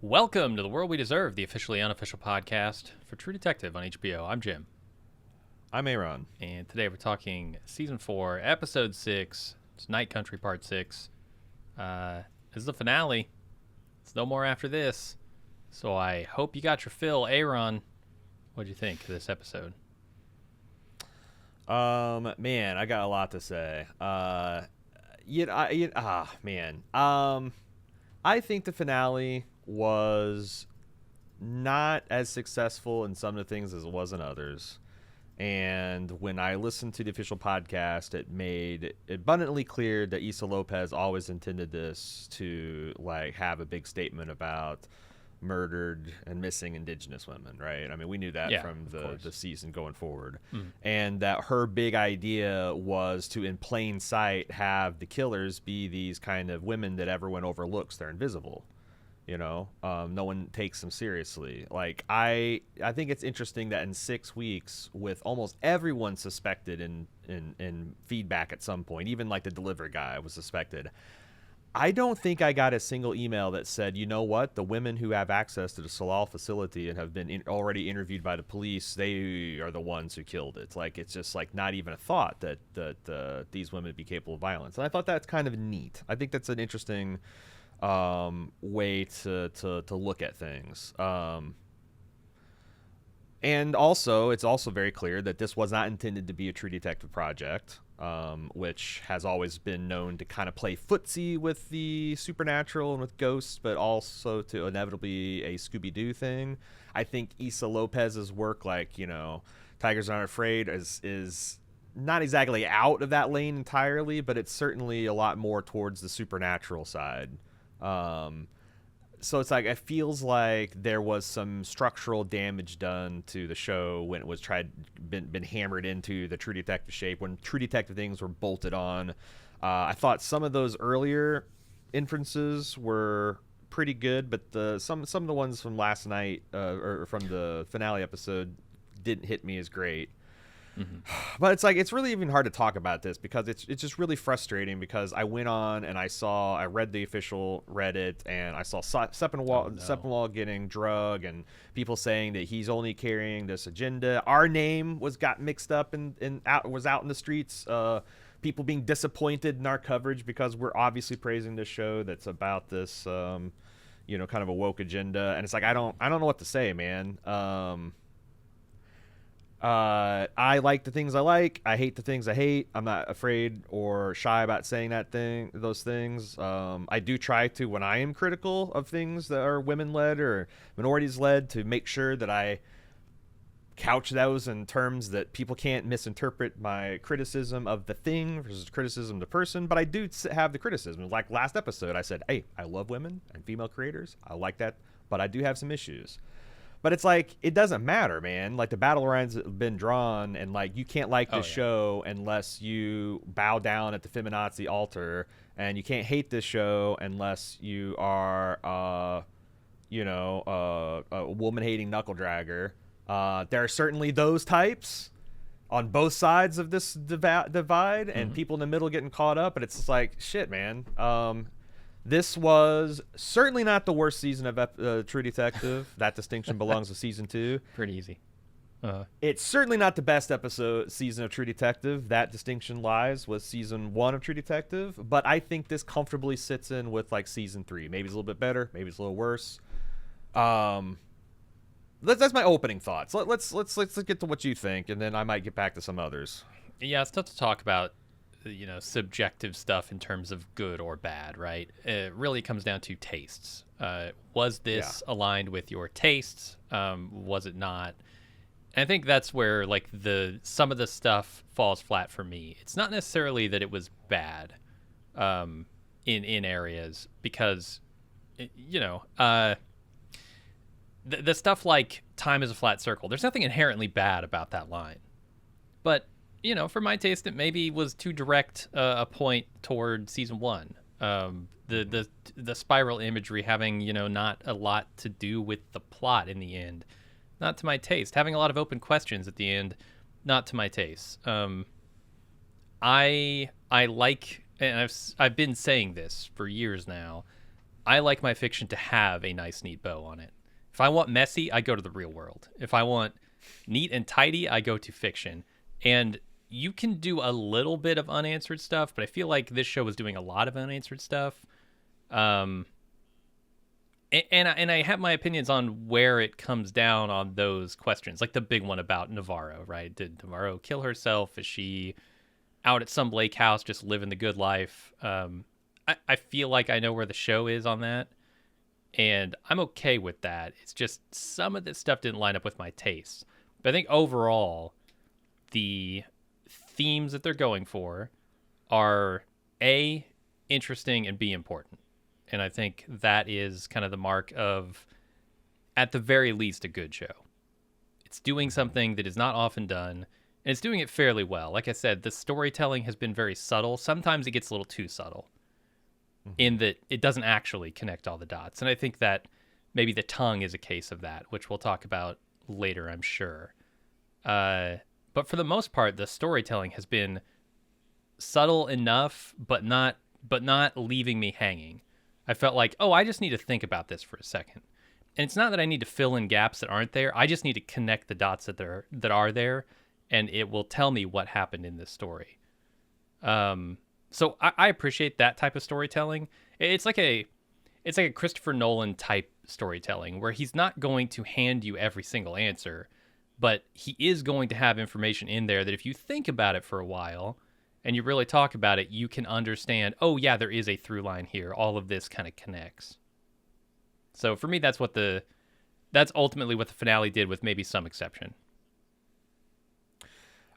Welcome to The World We Deserve, the officially unofficial podcast for True Detective on HBO. I'm Jim. I'm A.Ron. And today we're talking Season 4, Episode 6. It's Night Country Part 6. This is the finale. It's no more after this. So I hope you got your fill. A.Ron, what'd you think of this episode? Man, I got a lot to say. I think the finale was not as successful in some of the things as it was in others. And when I listened to the official podcast, it made it abundantly clear that Issa López always intended this to have a big statement about murdered and missing indigenous women, right? I mean, we knew that from the season going forward. And that her big idea was to, in plain sight, have the killers be these kind of women that everyone overlooks. They're invisible. No one takes them seriously. I think it's interesting that in 6 weeks, with almost everyone suspected in feedback at some point, even the delivery guy was suspected, I don't think I got a single email that said, you know what, the women who have access to the Salal facility and have been already interviewed by the police, they are the ones who killed it. It's just not even a thought that these women would be capable of violence. And I thought that's kind of neat. I think that's an interesting way to look at things. And also, it's also very clear that this was not intended to be a True Detective project, which has always been known to kind of play footsie with the supernatural and with ghosts, but also to inevitably a Scooby-Doo thing. I think Issa López's work, Tigers Aren't Afraid, is not exactly out of that lane entirely, but it's certainly a lot more towards the supernatural side. So it's it feels like there was some structural damage done to the show when it was been hammered into the True Detective shape, when True Detective things were bolted on. I thought some of those earlier inferences were pretty good, but some of the ones from last night or from the finale episode didn't hit me as great. Mm-hmm. But it's really even hard to talk about this because it's just really frustrating, because I went on and I read the official Reddit, and I saw Sepinwall getting drug, and people saying that he's only carrying this agenda. Our name got mixed up and was out in the streets. People being disappointed in our coverage because we're obviously praising this show that's about this kind of a woke agenda, and it's I don't know what to say, man. I like the things I like. I hate the things I hate. I'm not afraid or shy about saying those things. I do try to, when I am critical of things that are women-led or minorities-led, to make sure that I couch those in terms that people can't misinterpret my criticism of the thing versus criticism of the person. But I do have the criticism. Like last episode, I said, hey, I love women and female creators. I like that, but I do have some issues. But it's it doesn't matter, man. The battle lines have been drawn, and you can't like this show unless you bow down at the feminazi altar, and you can't hate this show unless you are, a woman-hating knuckle dragger. There are certainly those types on both sides of this divide, and people in the middle getting caught up. But it's shit, man. This was certainly not the worst season of True Detective. That distinction belongs to season 2. Pretty easy. It's certainly not the best season of True Detective. That distinction lies with season 1 of True Detective. But I think this comfortably sits in with season 3. Maybe it's a little bit better. Maybe it's a little worse. That's my opening thoughts. Let's get to what you think, and then I might get back to some others. Yeah, it's tough to talk about subjective stuff in terms of good or bad, right? It really comes down to tastes. Was this aligned with your tastes? Was it not? And I think that's where some of the stuff falls flat for me. It's not necessarily that it was bad in areas, because the stuff like time is a flat circle, there's nothing inherently bad about that line. But for my taste, it maybe was too direct a point toward season 1. The spiral imagery having, not a lot to do with the plot in the end. Not to my taste. Having a lot of open questions at the end, not to my taste. I like, and I've been saying this for years now, I like my fiction to have a nice, neat bow on it. If I want messy, I go to the real world. If I want neat and tidy, I go to fiction. And you can do a little bit of unanswered stuff, but I feel like this show was doing a lot of unanswered stuff. And I have my opinions on where it comes down on those questions, like the big one about Navarro, right? Did Navarro kill herself? Is she out at some lake house just living the good life? I feel like I know where the show is on that, and I'm okay with that. It's just some of this stuff didn't line up with my tastes. But I think overall, the themes that they're going for are A, interesting, and B, important. And I think that is kind of the mark of, at the very least, a good show. It's doing something that is not often done, and it's doing it fairly well. Like I said, the storytelling has been very subtle. Sometimes it gets a little too subtle in that it doesn't actually connect all the dots. And I think that maybe The Tongue is a case of that, which we'll talk about later, I'm sure. But for the most part, the storytelling has been subtle enough, but not leaving me hanging. I felt like, I just need to think about this for a second. And it's not that I need to fill in gaps that aren't there. I just need to connect the dots that are there, and it will tell me what happened in this story. So I appreciate that type of storytelling. It's like a Christopher Nolan type storytelling where he's not going to hand you every single answer, but he is going to have information in there that if you think about it for a while and you really talk about it, you can understand, oh yeah, there is a through line here. All of this kind of connects. So for me, that's ultimately what the finale did, with maybe some exception.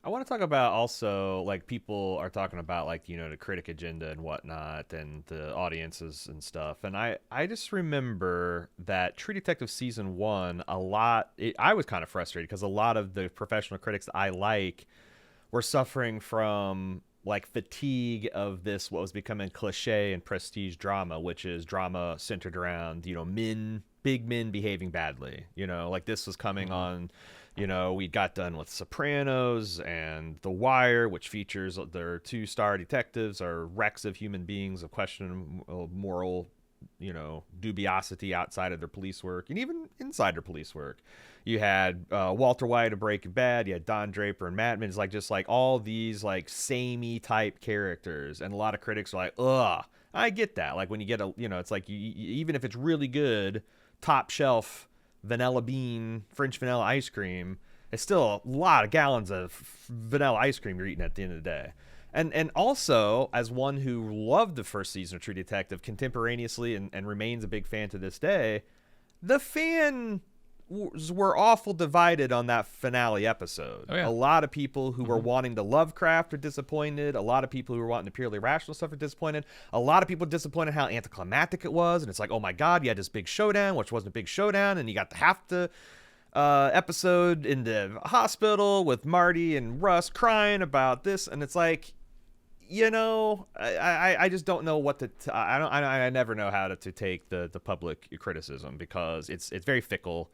I want to talk about also, like, people are talking about, like, the critic agenda and whatnot and the audiences and stuff. And I just remember that True Detective Season 1, I was kind of frustrated because a lot of the professional critics that I like were suffering from, like, fatigue of this, what was becoming cliche and prestige drama, which is drama centered around, big men behaving badly. Like, this was coming on... we got done with Sopranos and The Wire, which features their 2-star detectives are wrecks of human beings of questionable moral, dubiosity outside of their police work and even inside their police work. You had Walter White of Breaking Bad. You had Don Draper and Mad Men. It's just like all these like samey type characters, and a lot of critics are like, ugh. I get that. Like when you get it's like even if it's really good, top shelf vanilla bean French vanilla ice cream, it's still a lot of gallons of vanilla ice cream you're eating at the end of the day. And also, as one who loved the first season of True Detective contemporaneously and remains a big fan to this day, the fans were awful divided on that finale episode. Oh, yeah. A lot of people who were wanting to Lovecraft are disappointed. A lot of people who were wanting the purely rational stuff are disappointed. A lot of people disappointed how anticlimactic it was. And it's like, oh my God, you had this big showdown, which wasn't a big showdown. And you got the episode in the hospital with Marty and Russ crying about this. And it's like, I just don't know what to. I never know how to take the public criticism because it's very fickle.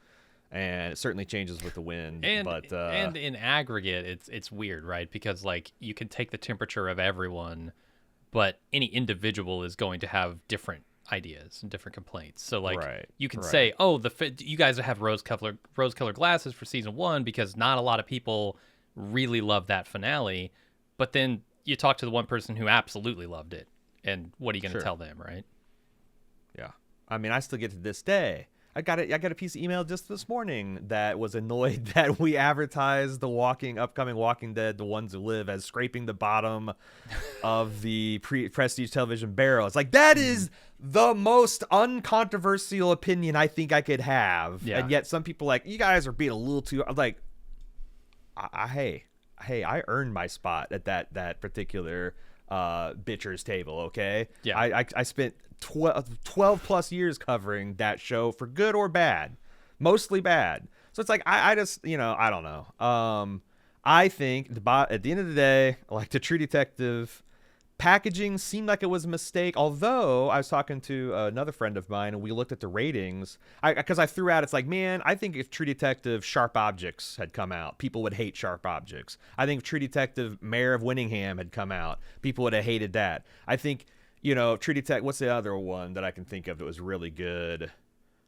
And it certainly changes with the wind. And in aggregate, it's weird, right? Because like you can take the temperature of everyone, but any individual is going to have different ideas and different complaints. So like you can say, oh, you guys have rose-colored glasses for season 1 because not a lot of people really love that finale. But then you talk to the one person who absolutely loved it, and what are you going to tell them, right? Yeah, I mean, I still get to this day. I got a piece of email just this morning that was annoyed that we advertised the upcoming Walking Dead, The Ones Who Live, as scraping the bottom of the prestige television barrel. It's like, that is the most uncontroversial opinion I think I could have. Yeah. And yet some people are like, you guys are being a little too... I'm like, hey, I earned my spot at that particular bitcher's table, okay? Yeah. I spent 12 plus years covering that show for good or bad, mostly bad. So it's like, I just, I don't know. I think at the end of the day, like the True Detective packaging seemed like it was a mistake. Although I was talking to another friend of mine and we looked at the ratings, because I threw out, it's like, man, I think if True Detective Sharp Objects had come out, people would hate Sharp Objects. I think if True Detective Mayor of Winningham had come out, people would have hated that. I think, True Detective. What's the other one that I can think of that was really good?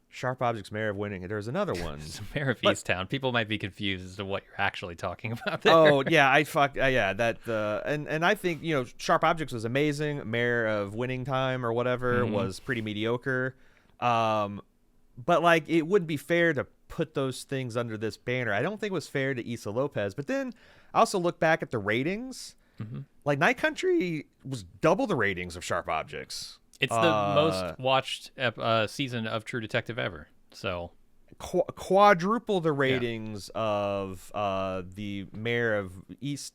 Sharp Objects, Mayor of Winning. There's another one. Mayor of Easttown. People might be confused as to what you're actually talking about there. Oh yeah, and I think Sharp Objects was amazing. Mayor of Winning Time or whatever was pretty mediocre. But like it wouldn't be fair to put those things under this banner. I don't think it was fair to Issa López. But then I also look back at the ratings. Like Night Country was double the ratings of Sharp Objects. It's the most watched season of True Detective ever. So quadruple the ratings of the Mayor of East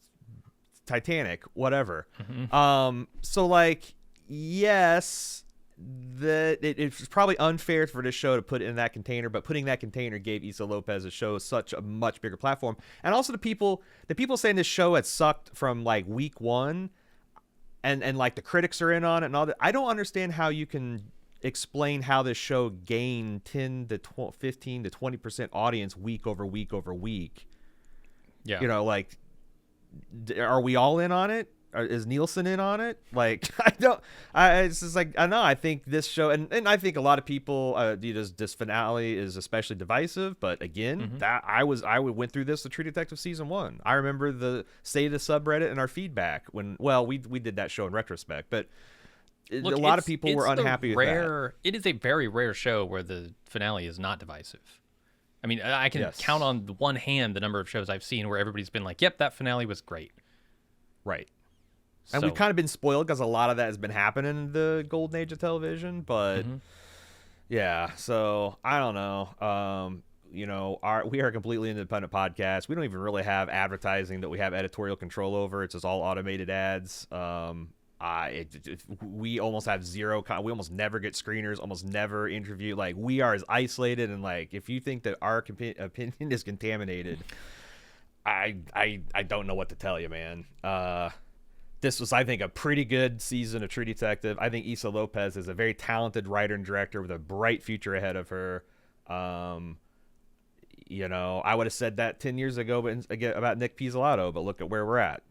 Titanic, whatever. So like, yes, it's probably unfair for this show to put it in that container, but putting that container gave Issa López a show such a much bigger platform. And also the people saying this show had sucked from like week one. And like the critics are in on it and all that. I don't understand how you can explain how this show gained 10 to 15 to 20% audience week over week over week. Yeah. Like, are we all in on it? Is Nielsen in on it? Like, it's just like, I know. I think this show, and I think a lot of people, this finale is especially divisive. But again, I went through this with True Detective season 1. I remember the state of the subreddit and our feedback when, we did that show in retrospect, but Look, a lot of people were unhappy with that. It is a very rare show where the finale is not divisive. I mean, I can count on one hand the number of shows I've seen where everybody's been like, "Yep, that finale was great." Right. And we've kind of been spoiled because a lot of that has been happening in the golden age of television. But yeah, so I don't know. We are a completely independent podcast. We don't even really have advertising that we have editorial control over. It's just all automated ads. We almost have zero. We almost never get screeners. Almost never interview. Like we are as isolated, and like if you think that our opinion is contaminated, I don't know what to tell you, man. This was, I think, a pretty good season of True Detective. I think Issa López is a very talented writer and director with a bright future ahead of her. I would have said that 10 years ago about Nick Pizzolatto, but look at where we're at.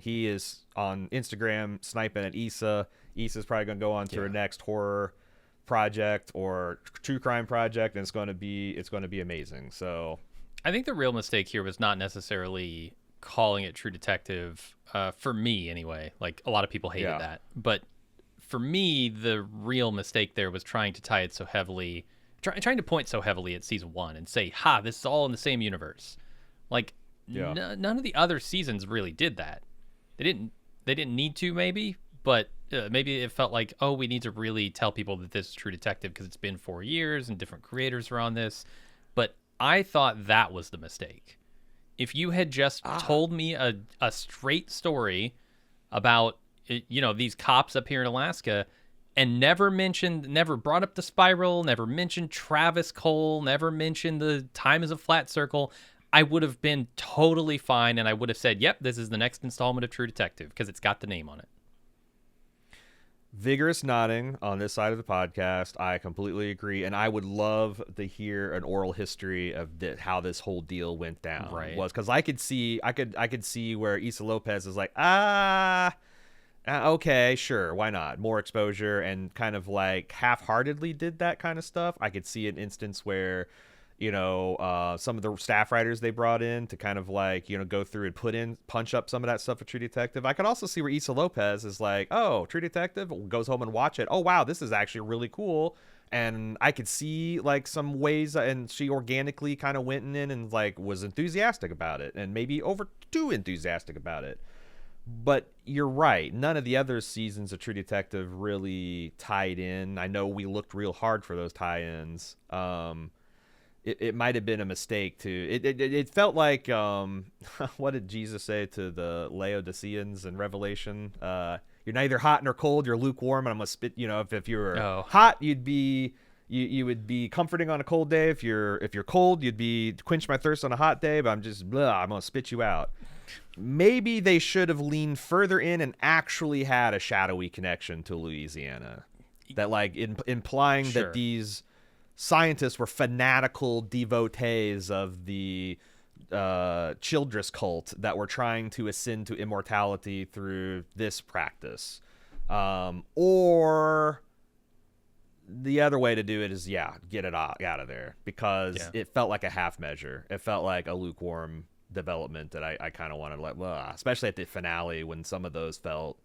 He is on Instagram sniping at Issa. Issa's probably going to go on to her next horror project or true crime project, and it's going to be amazing. So I think the real mistake here was not necessarily calling it True Detective, for me anyway. Like a lot of people hated that, but for me the real mistake there was trying to tie it so heavily, trying to point so heavily at season 1 and say, this is all in the same universe. Like none of the other seasons really did that. They didn't need to, maybe, but maybe it felt like, we need to really tell people that this is True Detective because it's been 4 years and different creators are on this. But I thought that was the mistake. If you had just told me a straight story about, these cops up here in Alaska and never brought up the spiral, never mentioned Travis Cole, never mentioned the time is a flat circle, I would have been totally fine. And I would have said, yep, this is the next installment of True Detective because it's got the name on it. Vigorous nodding on this side of the podcast. I completely agree, and I would love to hear an oral history of how this whole deal went down. Right? Because I could see where Issa López is like, okay, sure, why not? More exposure, and kind of like half-heartedly did that kind of stuff. I could see an instance where some of the staff writers they brought in to kind of like, go through and punch up some of that stuff with True Detective. I could also see where Issa López is like, oh, True Detective, goes home and watch it. Oh, wow, this is actually really cool. And I could see like some ways, and she organically kind of went in and like was enthusiastic about it, and maybe over too enthusiastic about it. But you're right. None of the other seasons of True Detective really tied in. I know we looked real hard for those tie-ins. It might have been a mistake to. It felt like what did Jesus say to the Laodiceans in Revelation? You're neither hot nor cold. You're lukewarm, and I'm gonna spit. If you were hot, you would be comforting on a cold day. If you're cold, you'd be quench my thirst on a hot day. But I'm gonna spit you out. Maybe they should have leaned further in and actually had a shadowy connection to Louisiana, that like implying that these scientists were fanatical devotees of the Childress cult that were trying to ascend to immortality through this practice. Or the other way to do it is, get it out of there, because it felt like a half measure. It felt like a lukewarm development that I kind of wanted to especially at the finale when some of those felt,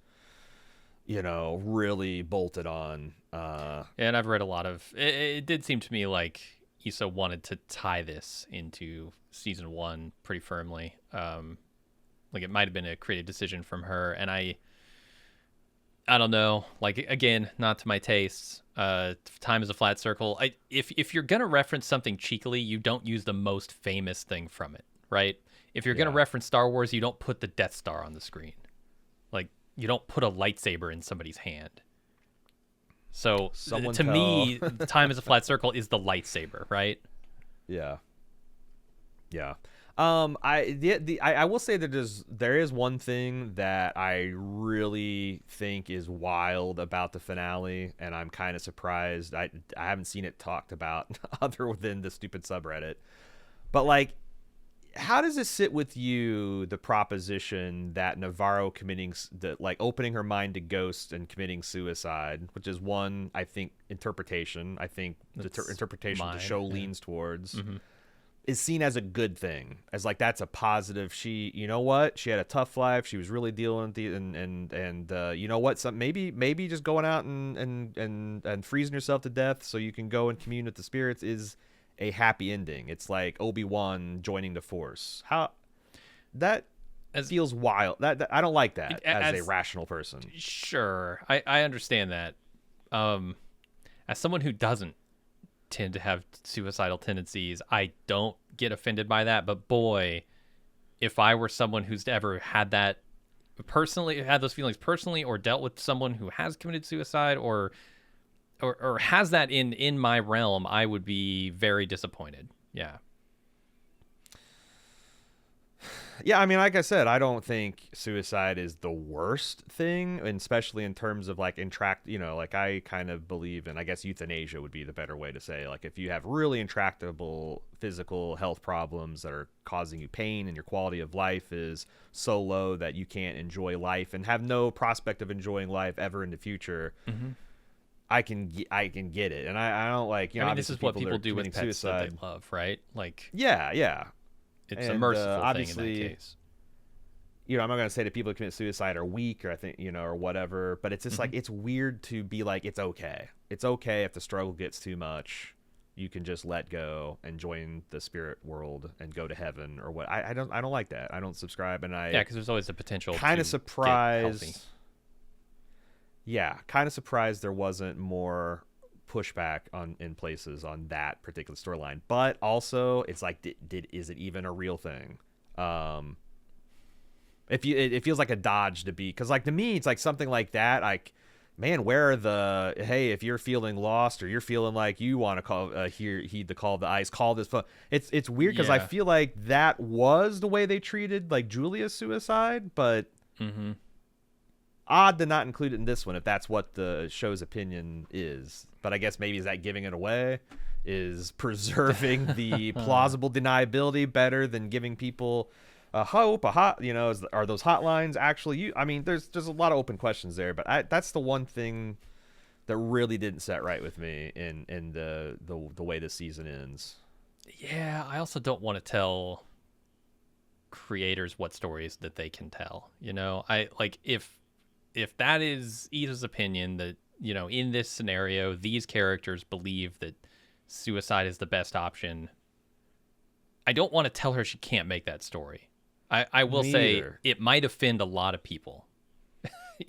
really bolted on. And I've read a lot of it did seem to me like Issa wanted to tie this into season 1 pretty firmly. Like it might have been a creative decision from her, and I don't know. Like, again, not to my tastes. Time is a flat circle. If you're gonna reference something cheekily, you don't use the most famous thing from it, right? If you're gonna reference Star Wars, you don't put the Death Star on the screen. Like, you don't put a lightsaber in somebody's hand. So to me, time is a flat circle is the lightsaber, right? Yeah. I will say that there is one thing that I really think is wild about the finale, and I'm kind of surprised. I haven't seen it talked about other than the stupid subreddit. But like, how does it sit with you, the proposition that Navarro opening her mind to Ghost and committing suicide, which is one, I think, interpretation. I think the interpretation the show leans towards. Mm-hmm. Is seen as a good thing, as like that's a positive. She, you know what? She had a tough life. She was really dealing with and you know what? Maybe just going out and freezing yourself to death so you can go and commune with the spirits is a happy ending. It's like Obi-Wan joining the Force. How that feels wild. That I don't like that as a rational person. Sure, I understand that. As someone who doesn't tend to have suicidal tendencies, I don't get offended by that. But boy, if I were someone who's ever had that personally, had those feelings personally, or dealt with someone who has committed suicide or has that in my realm, I would be very disappointed. Yeah, I mean, like I said, I don't think suicide is the worst thing, and especially in terms of like like I kind of believe in, I guess euthanasia would be the better way to say, like if you have really intractable physical health problems that are causing you pain and your quality of life is so low that you can't enjoy life and have no prospect of enjoying life ever in the future. Mm-hmm. I can get it, and I don't like, I mean, this is what people do with pets suicide that they love, right? Like yeah. It's a merciful thing in that case. I'm not going to say that people who commit suicide are weak, or I think, or whatever, but it's just like, it's weird to be like, it's okay. It's okay if the struggle gets too much. You can just let go and join the spirit world and go to heaven or what. I don't like that. I don't subscribe. And because there's always the potential kind of surprised. Yeah. Kind of surprised there wasn't more pushback in places on that particular storyline, but also it's like, is it even a real thing? It feels like a dodge to be, because like to me it's like something like that, like, man, where are hey, if you're feeling lost or you're feeling like you want to heed the call of the ice, call this phone. It's weird because I feel like that was the way they treated like Julia's suicide, but odd to not include it in this one if that's what the show's opinion is. But I guess maybe is that giving it away? Is preserving the plausible deniability better than giving people a hope? Are those hotlines actually? I mean, there's a lot of open questions there. But that's the one thing that really didn't set right with me in the way the season ends. Yeah, I also don't want to tell creators what stories that they can tell. I like if that is Issa's opinion that, in this scenario, these characters believe that suicide is the best option, I don't want to tell her she can't make that story. I will say it might offend a lot of people.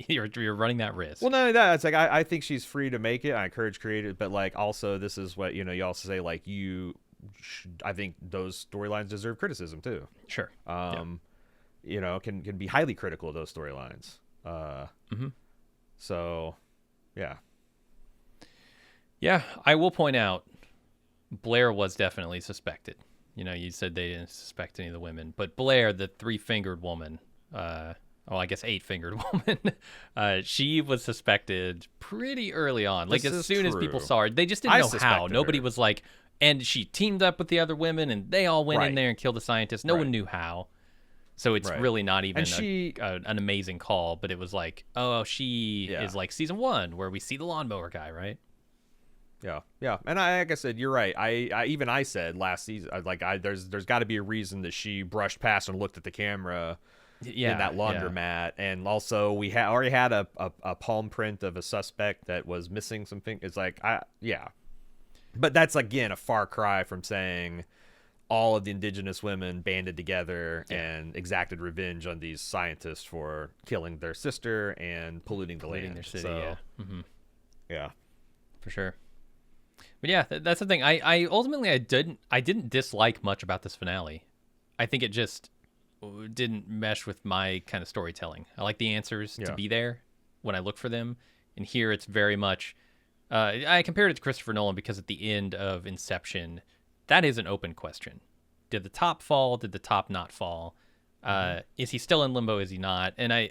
You're running that risk. Well, none of that. It's like, I think she's free to make it. I encourage creators, but like also this is what, you also say, like, I think those storylines deserve criticism too. Sure. Can be highly critical of those storylines. So, yeah. Yeah, I will point out, Blair was definitely suspected. You said they didn't suspect any of the women, but Blair, the 3-fingered woman, I guess 8-fingered woman, she was suspected pretty early on. Like, as soon as people saw her, they just didn't know how. Nobody was like, and she teamed up with the other women, and they all went in there and killed the scientist. No one knew how. So it's really not even she, an amazing call, but it was like, oh, she is like season 1 where we see the lawnmower guy, right? Yeah. And like I said, you're right. I said last season, there's got to be a reason that she brushed past and looked at the camera in that laundromat. And also we already had a palm print of a suspect that was missing something. It's like, but that's again a far cry from saying all of the indigenous women banded together and exacted revenge on these scientists for killing their sister and polluting the land. Their city, so, yeah, for sure. But yeah, that's the thing. I ultimately didn't dislike much about this finale. I think it just didn't mesh with my kind of storytelling. I like the answers to be there when I look for them, and here it's very much. I compared it to Christopher Nolan because at the end of Inception, that is an open question. Did the top fall? Did the top not fall? Is he still in limbo? Is he not? And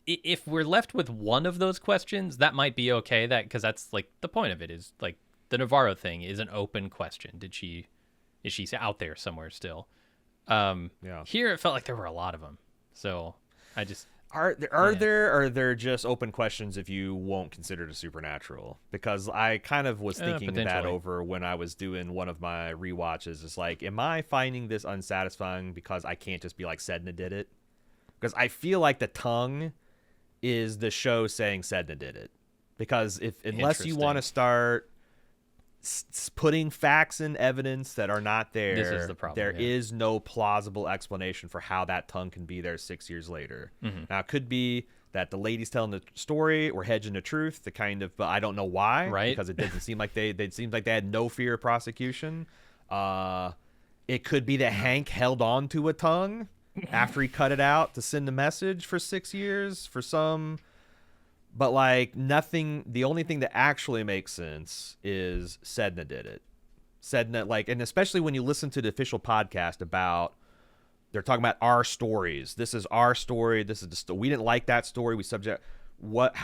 if we're left with one of those questions, that might be okay. Because that's like the point of it is like the Navarro thing is an open question. Is she out there somewhere still? Here it felt like there were a lot of them. So I just are there just open questions if you won't consider it a supernatural? Because I kind of was thinking that over when I was doing one of my rewatches. It's like, am I finding this unsatisfying because I can't just be like Sedna did it? Because I feel like the tongue is the show saying Sedna did it. Because unless you want to start putting facts and evidence that are not there, this is the problem, there is no plausible explanation for how that tongue can be there 6 years later. Now, it could be that the ladies telling the story or hedging the truth, but I don't know why, right? Because it didn't seem like they had no fear of prosecution. It could be that Hank held on to a tongue after he cut it out to send a message for 6 years for some. But like nothing, the only thing that actually makes sense is Sedna did it. Sedna, and especially when you listen to the official podcast they're talking about our stories. This is our story. This is we didn't like that story. What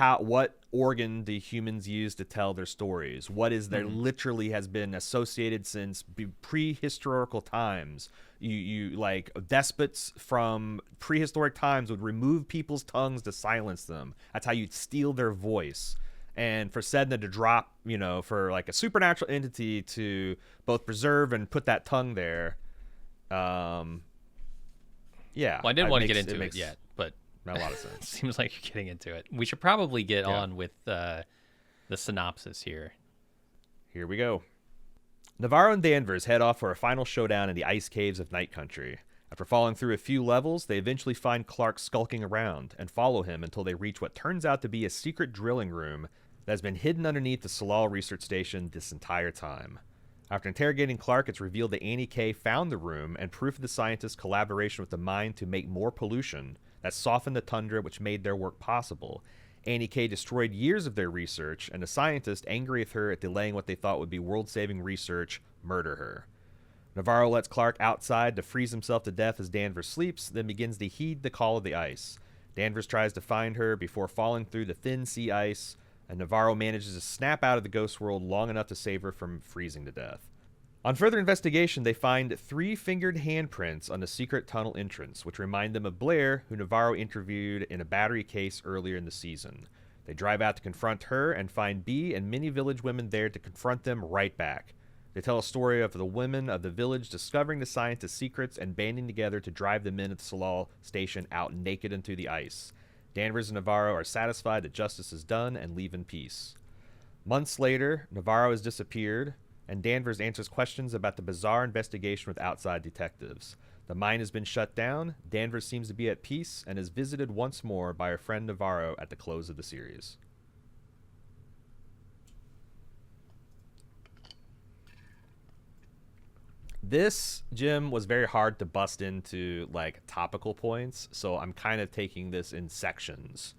organ do humans use to tell their stories? What is there literally has been associated since prehistorical times. You like despots from prehistoric times would remove people's tongues to silence them. That's how you'd steal their voice. And for Sedna to drop, for like a supernatural entity to both preserve and put that tongue there, Well, I didn't want to get into it yet, but not a lot of sense. Seems like you're getting into it. We should probably get on with the synopsis here. Here we go. Navarro and Danvers head off for a final showdown in the ice caves of Night Country. After falling through a few levels, they eventually find Clark skulking around and follow him until they reach what turns out to be a secret drilling room that has been hidden underneath the Solal Research Station this entire time. After interrogating Clark, it's revealed that Annie K found the room and proof of the scientists' collaboration with the mine to make more pollution that softened the tundra which made their work possible. Annie K destroyed years of their research, and the scientists, angry with her at delaying what they thought would be world-saving research, murder her. Navarro lets Clark outside to freeze himself to death as Danvers sleeps, then begins to heed the call of the ice. Danvers tries to find her before falling through the thin sea ice, and Navarro manages to snap out of the ghost world long enough to save her from freezing to death. On further investigation, they find 3-fingered handprints on the secret tunnel entrance, which remind them of Blair, who Navarro interviewed in a battery case earlier in the season. They drive out to confront her and find Bee and many village women there to confront them right back. They tell a story of the women of the village discovering the scientists' secrets and banding together to drive the men at the Solal station out naked into the ice. Danvers and Navarro are satisfied that justice is done and leave in peace. Months later, Navarro has disappeared, and Danvers answers questions about the bizarre investigation with outside detectives. The mine has been shut down, Danvers seems to be at peace, and is visited once more by her friend Navarro at the close of the series. This, Jim, was very hard to bust into topical points, so I'm kind of taking this in sections.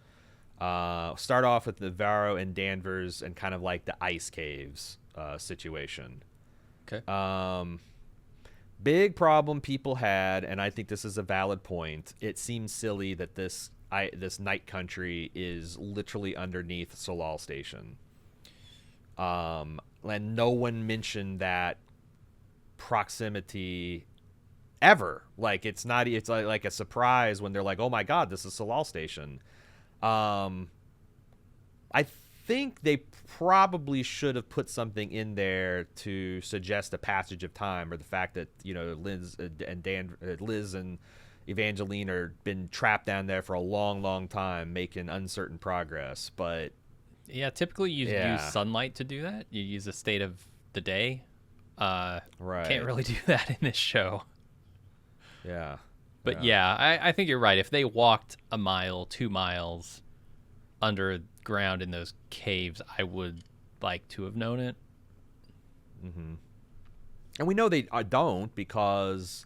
Start off with Navarro and Danvers and kind of like the ice caves situation. Okay. Big problem people had, and I think this is a valid point. It seems silly that this Night Country is literally underneath Solal Station. And no one mentioned that proximity ever. Like it's not. It's like a surprise when they're like, oh my god, this is Solal Station. I think they probably should have put something in there to suggest a passage of time, or the fact that Liz and Evangeline are been trapped down there for a long, long time, making uncertain progress. But yeah, typically you use sunlight to do that. You use the state of the day. Right. Can't really do that in this show. Yeah. But yeah, I think you're right. If they walked a mile, 2 miles underground in those caves, I would like to have known it. Mm-hmm. And we know they don't, because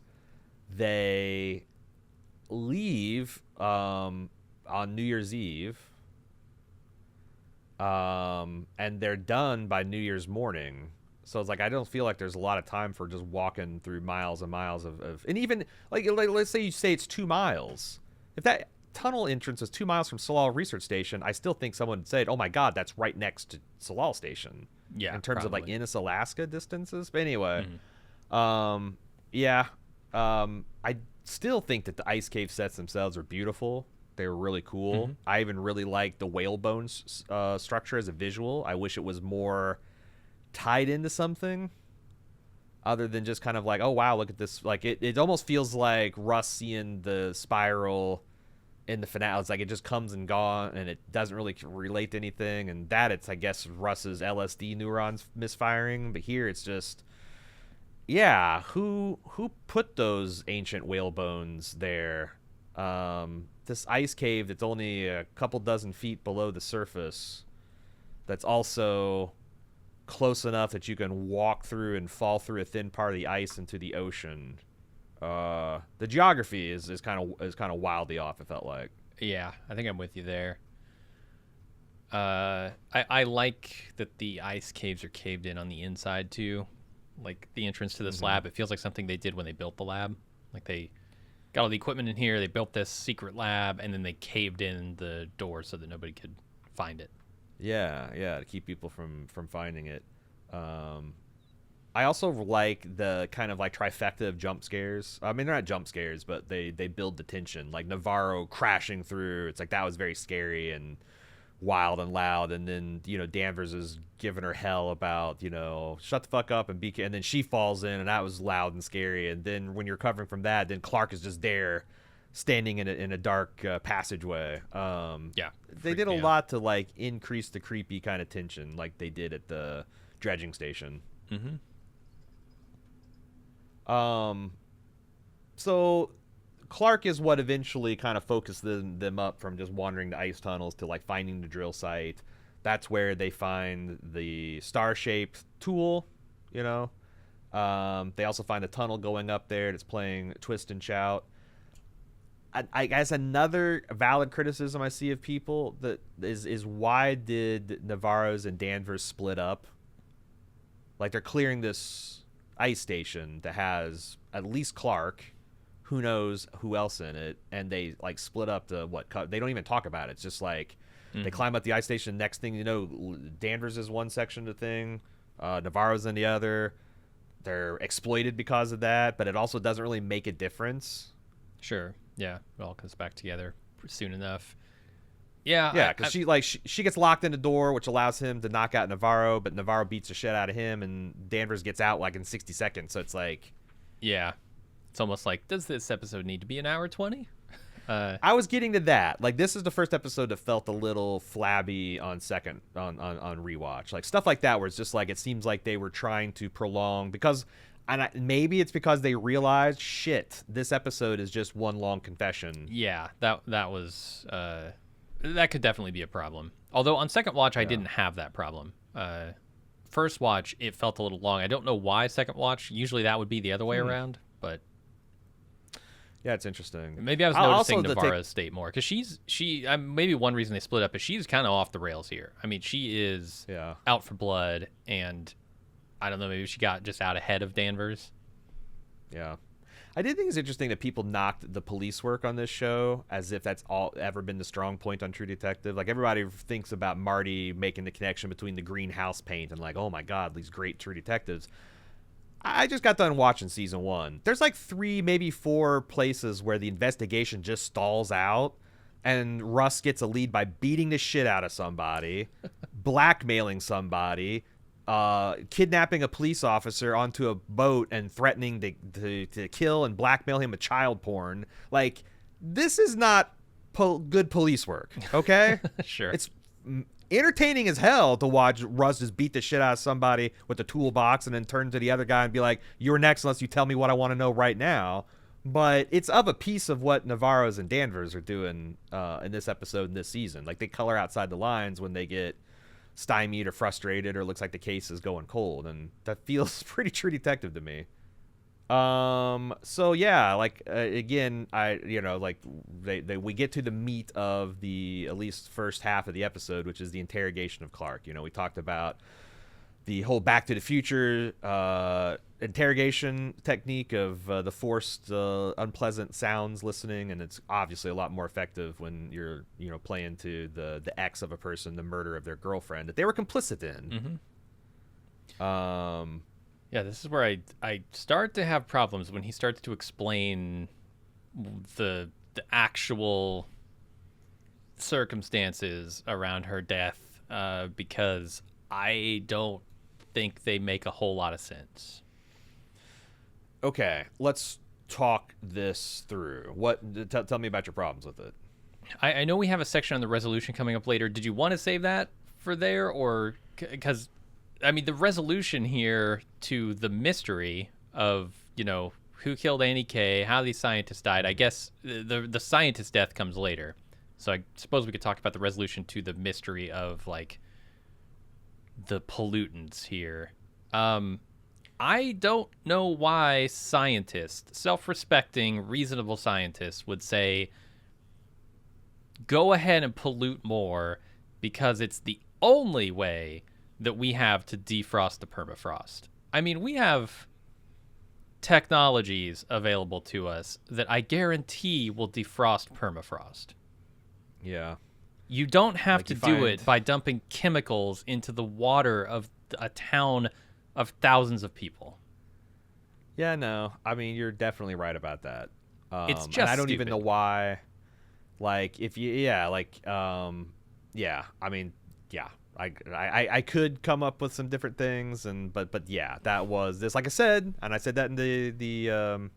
they leave on New Year's Eve, and they're done by New Year's morning. So it's like, I don't feel like there's a lot of time for just walking through miles and miles of and even like let's say it's 2 miles. If that tunnel entrance is 2 miles from Solal Research Station, I still think someone would say, oh my god, that's right next to Solal Station. Yeah, in terms probably. of like Innis, Alaska distances. But anyway, Mm-hmm. I still think that the ice cave sets themselves are beautiful. They were really cool. Mm-hmm. I even really like the whale bones structure as a visual. I wish it was more tied into something other than just kind of like, oh wow, look at this. Like it almost feels like Russ seeing the spiral in the finale. It's like it just comes and gone, and it doesn't really relate to anything. And that it's, I guess, Russ's LSD neurons misfiring. But here it's just, yeah, who put those ancient whale bones there? This ice cave that's only a couple dozen feet below the surface, that's also close enough that you can walk through and fall through a thin part of the ice into the ocean. The geography is kind of wildly off, it felt like. Yeah, I think I'm with you there. I like that the ice caves are caved in on the inside too. Like the entrance to this lab, it feels like something they did when they built the lab. Like they got all the equipment in here, they built this secret lab, and then they caved in the door so that nobody could find it. Yeah, to keep people from finding it. I also like the kind of like trifecta of jump scares. I mean, they're not jump scares, but they build the tension. Like Navarro crashing through, it's like that was very scary and wild and loud. And then Danvers is giving her hell about shut the fuck up and be. And then she falls in, and that was loud and scary. And then when you're recovering from that, then Clark is just there, standing in a dark passageway. They did a lot to like increase the creepy kind of tension, like they did at the dredging station. Mm-hmm. So Clark is what eventually kind of focused them up from just wandering the ice tunnels to like finding the drill site. That's where they find the star-shaped tool, They also find the tunnel going up there that's playing Twist and Shout. I guess another valid criticism I see of people that is why did Navarro's and Danvers split up? Like they're clearing this ice station that has at least Clark, who knows who else in it, and they like split up to what? They don't even talk about it. It's just like they climb up the ice station. Next thing you know, Danvers is one section of the thing, Navarro's in the other. They're exploited because of that, but it also doesn't really make a difference. Sure. Yeah, it all comes back together soon enough. Yeah, because she gets locked in the door, which allows him to knock out Navarro, but Navarro beats the shit out of him, and Danvers gets out like in 60 seconds. So it's like, yeah, it's almost like, does this episode need to be an hour 20? I was getting to that. Like, this is the first episode that felt a little flabby on rewatch, like stuff like that, where it's just like it seems like they were trying to prolong because. And maybe it's because they realized, shit, this episode is just one long confession. Yeah, that was that could definitely be a problem. Although on second watch, I didn't have that problem. First watch, it felt a little long. I don't know why second watch. Usually that would be the other way around, but yeah, it's interesting. Maybe I was noticing Navarro's state more because she maybe one reason they split up is she's kind of off the rails here. I mean, she is out for blood, and I don't know, maybe she got just out ahead of Danvers. Yeah. I did think it's interesting that people knocked the police work on this show as if that's all ever been the strong point on True Detective. Like, everybody thinks about Marty making the connection between the greenhouse paint and like, oh my God, these great True Detectives. I just got done watching season 1. There's like 3, maybe 4 places where the investigation just stalls out, and Russ gets a lead by beating the shit out of somebody, blackmailing somebody, kidnapping a police officer onto a boat and threatening to kill and blackmail him with child porn. Like, this is not good police work, okay? Sure. It's entertaining as hell to watch Russ just beat the shit out of somebody with a toolbox and then turn to the other guy and be like, "You're next unless you tell me what I want to know right now." But it's of a piece of what Navarro's and Danvers are doing in this episode and this season. Like, they color outside the lines when they get stymied or frustrated or looks like the case is going cold, and that feels pretty True Detective to me. So yeah, like, again, we get to the meat of the at least first half of the episode, which is the interrogation of Clark. We talked about the whole Back to the Future interrogation technique of the forced unpleasant sounds listening, and it's obviously a lot more effective when you're playing to the ex of a person, the murder of their girlfriend that they were complicit in. Yeah, this is where I start to have problems when he starts to explain the actual circumstances around her death, because I don't think they make a whole lot of sense. Okay, let's talk this through. Tell me about your problems with it. I know we have a section on the resolution coming up later. Did you want to save that for there, or because I mean, the resolution here to the mystery of, who killed Annie K, how these scientists died, I guess the scientist death comes later. So I suppose we could talk about the resolution to the mystery of, like, the pollutants here. I don't know why scientists, self-respecting, reasonable scientists, would say, go ahead and pollute more because it's the only way that we have to defrost the permafrost. I mean, we have technologies available to us that I guarantee will defrost permafrost. Yeah. You don't have to do it by dumping chemicals into the water of a town of thousands of people. Yeah, no. I mean, you're definitely right about that. It's just and I don't stupid. even know why. Like, I mean, yeah. I could come up with some different things, but yeah, that was this. Like I said, and I said that in the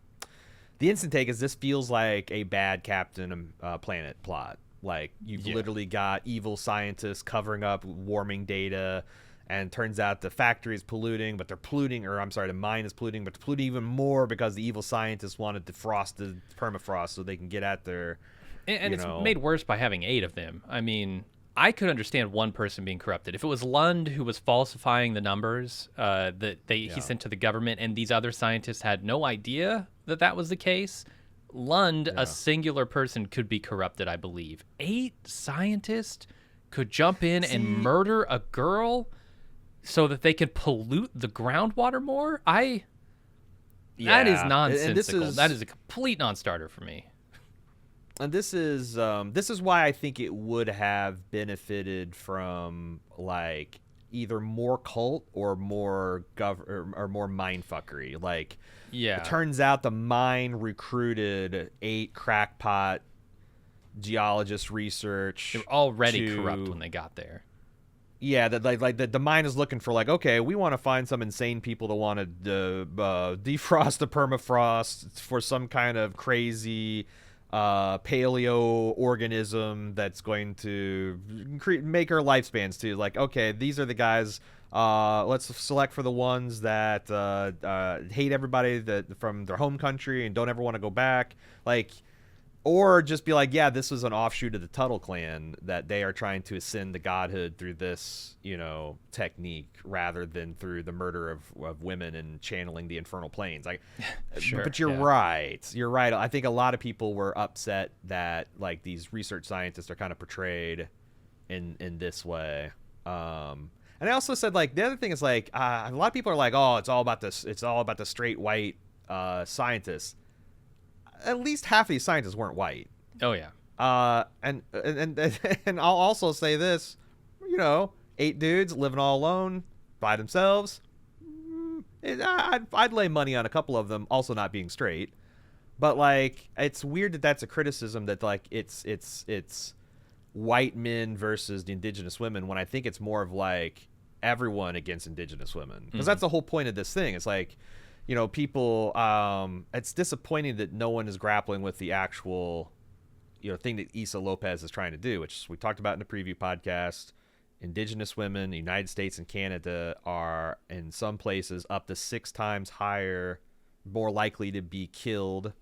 instant take, is this feels like a bad Captain Planet plot. Like, you've literally got evil scientists covering up warming data, and turns out the factory is polluting, but the mine is polluting, but they're polluting even more because the evil scientists wanted to frost the permafrost so they can get at their. And it's made worse by having 8 of them. I mean, I could understand one person being corrupted. If it was Lund who was falsifying the numbers he sent to the government, and these other scientists had no idea that was the case, Lund, a singular person, could be corrupted, I believe. 8 scientists could jump in and murder a girl so that they could pollute the groundwater more? That is nonsensical. That is a complete non-starter for me. And this is why I think it would have benefited from, like, either more cult or more or more mindfuckery. Like, it turns out the mine recruited 8 crackpot geologist research. They were already corrupt when they got there. Yeah, the mine is looking for, like, okay, we want to find some insane people that want to defrost the permafrost for some kind of crazy paleo organism that's going to make our lifespans too. Like, okay, these are the guys. Let's select for the ones that hate everybody from their home country and don't ever want to go back. Like, or just be like, yeah, this was an offshoot of the Tuttle clan that they are trying to ascend to godhood through this, technique rather than through the murder of women and channeling the infernal planes. Like, sure, but you're right. You're right. I think a lot of people were upset that, like, these research scientists are kind of portrayed in this way. And I also said, like, the other thing is, like, a lot of people are like, oh, it's all about the straight white scientists. At least half of these scientists weren't white. Oh yeah. And I'll also say this, 8 dudes living all alone by themselves. I'd lay money on a couple of them also not being straight. But like, it's weird that that's a criticism that like it's white men versus the indigenous women, when I think it's more of like everyone against indigenous women, because that's the whole point of this thing. It's like, you know, people. It's disappointing that no one is grappling with the actual, you know, thing that Issa López is trying to do, which we talked about in the preview podcast. Indigenous women in the United States and Canada are in some places up to 6 times higher, more likely to be killed,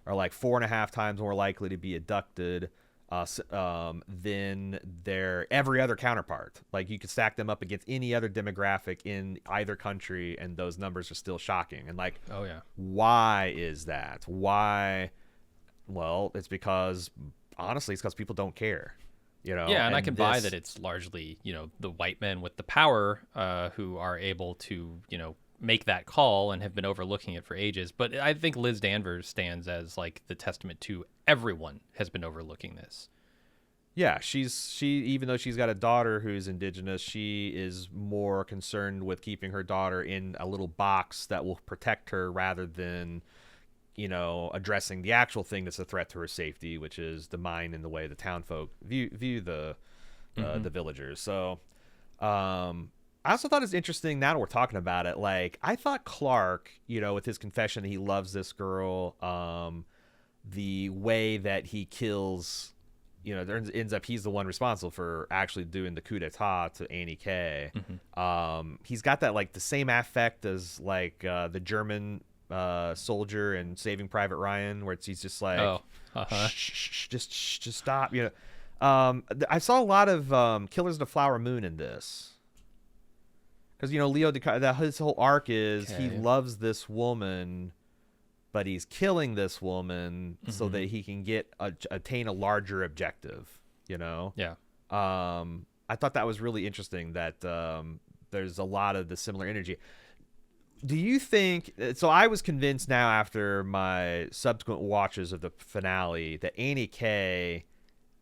or like 4.5 times more likely to be abducted than their every other counterpart. Like, you could stack them up against any other demographic in either country, and those numbers are still shocking. And like, oh yeah, why is that? Why? Well, it's because, honestly, it's because people don't care. You know, yeah, and I can buy that it's largely, you know, the white men with the power who are able to, you know, make that call and have been overlooking it for ages. But I think Liz Danvers stands as like the testament to everyone has been overlooking this. Yeah, she even though she's got a daughter who's indigenous, she is more concerned with keeping her daughter in a little box that will protect her rather than, you know, addressing the actual thing that's a threat to her safety, which is the mine and the way the town folk view the villagers. So I also thought it's interesting, now that we're talking about it, like, I thought Clark, you know, with his confession that he loves this girl, the way that he kills, you know, there ends up he's the one responsible for actually doing the coup d'etat to Annie K. He's got that, like, the same affect as like the German soldier in Saving Private Ryan, where he's just like, shh, just stop. You know, I saw a lot of Killers of the Flower Moon in this, because, you know, Leo that his whole arc is he loves this woman, but he's killing this woman so that he can attain a larger objective. You know, I thought that was really interesting, that there's a lot of the similar energy. Do you think so? I was convinced now after my subsequent watches of the finale that Annie K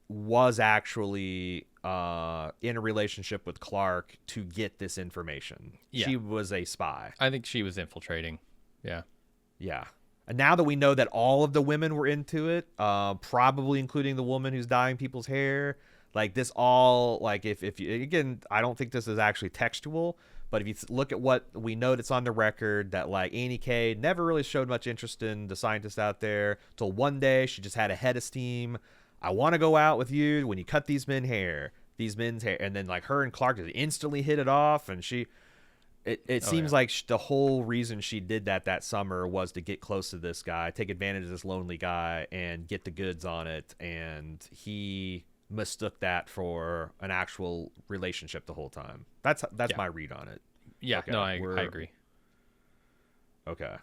was actually in a relationship with Clark to get this information. Yeah. She was a spy. I think she was infiltrating. Yeah. Yeah. And now that we know that all of the women were into it, probably including the woman who's dyeing people's hair, like, this all, like, if you, again, I don't think this is actually textual, but if you look at what we know that's on the record, that, like, Annie K never really showed much interest in the scientists out there till one day she just had a head of steam. I want to go out with you when you cut these men's hair. And then, like, her and Clark just instantly hit it off. And it seems like the whole reason she did that summer was to get close to this guy, take advantage of this lonely guy, and get the goods on it. And he mistook that for an actual relationship the whole time. That's my read on it. Yeah, okay, no, I agree. Okay.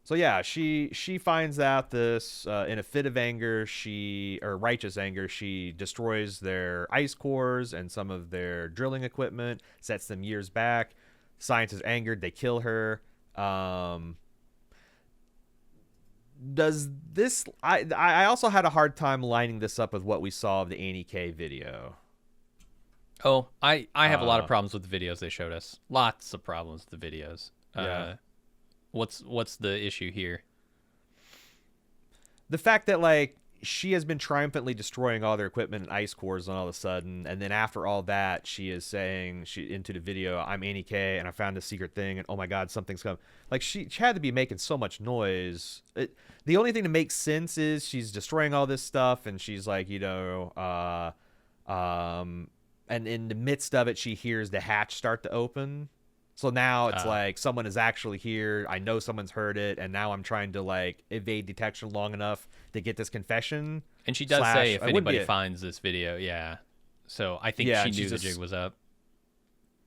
So yeah, she finds out this in a fit of anger, righteous anger, she destroys their ice cores and some of their drilling equipment, sets them years back. Scientists angered, they kill her. Does this? I also had a hard time lining this up with what we saw of the Annie K video. Oh, I have a lot of problems with the videos they showed us. Lots of problems with the videos. Yeah. What's the issue here? The fact that, like, she has been triumphantly destroying all their equipment and ice cores, and all of a sudden, and then after all that, she is saying into the video, "I'm Annie K and I found this secret thing, and oh my God, something's come." Like, she had to be making so much noise. The only thing that makes sense is she's destroying all this stuff, and she's like, you know, and in the midst of it, she hears the hatch start to open. So now it's like someone is actually here. I know someone's heard it, and now I'm trying to, like, evade detection long enough to get this confession. And she does say if anybody finds this video, yeah. So I think she knew the jig was up.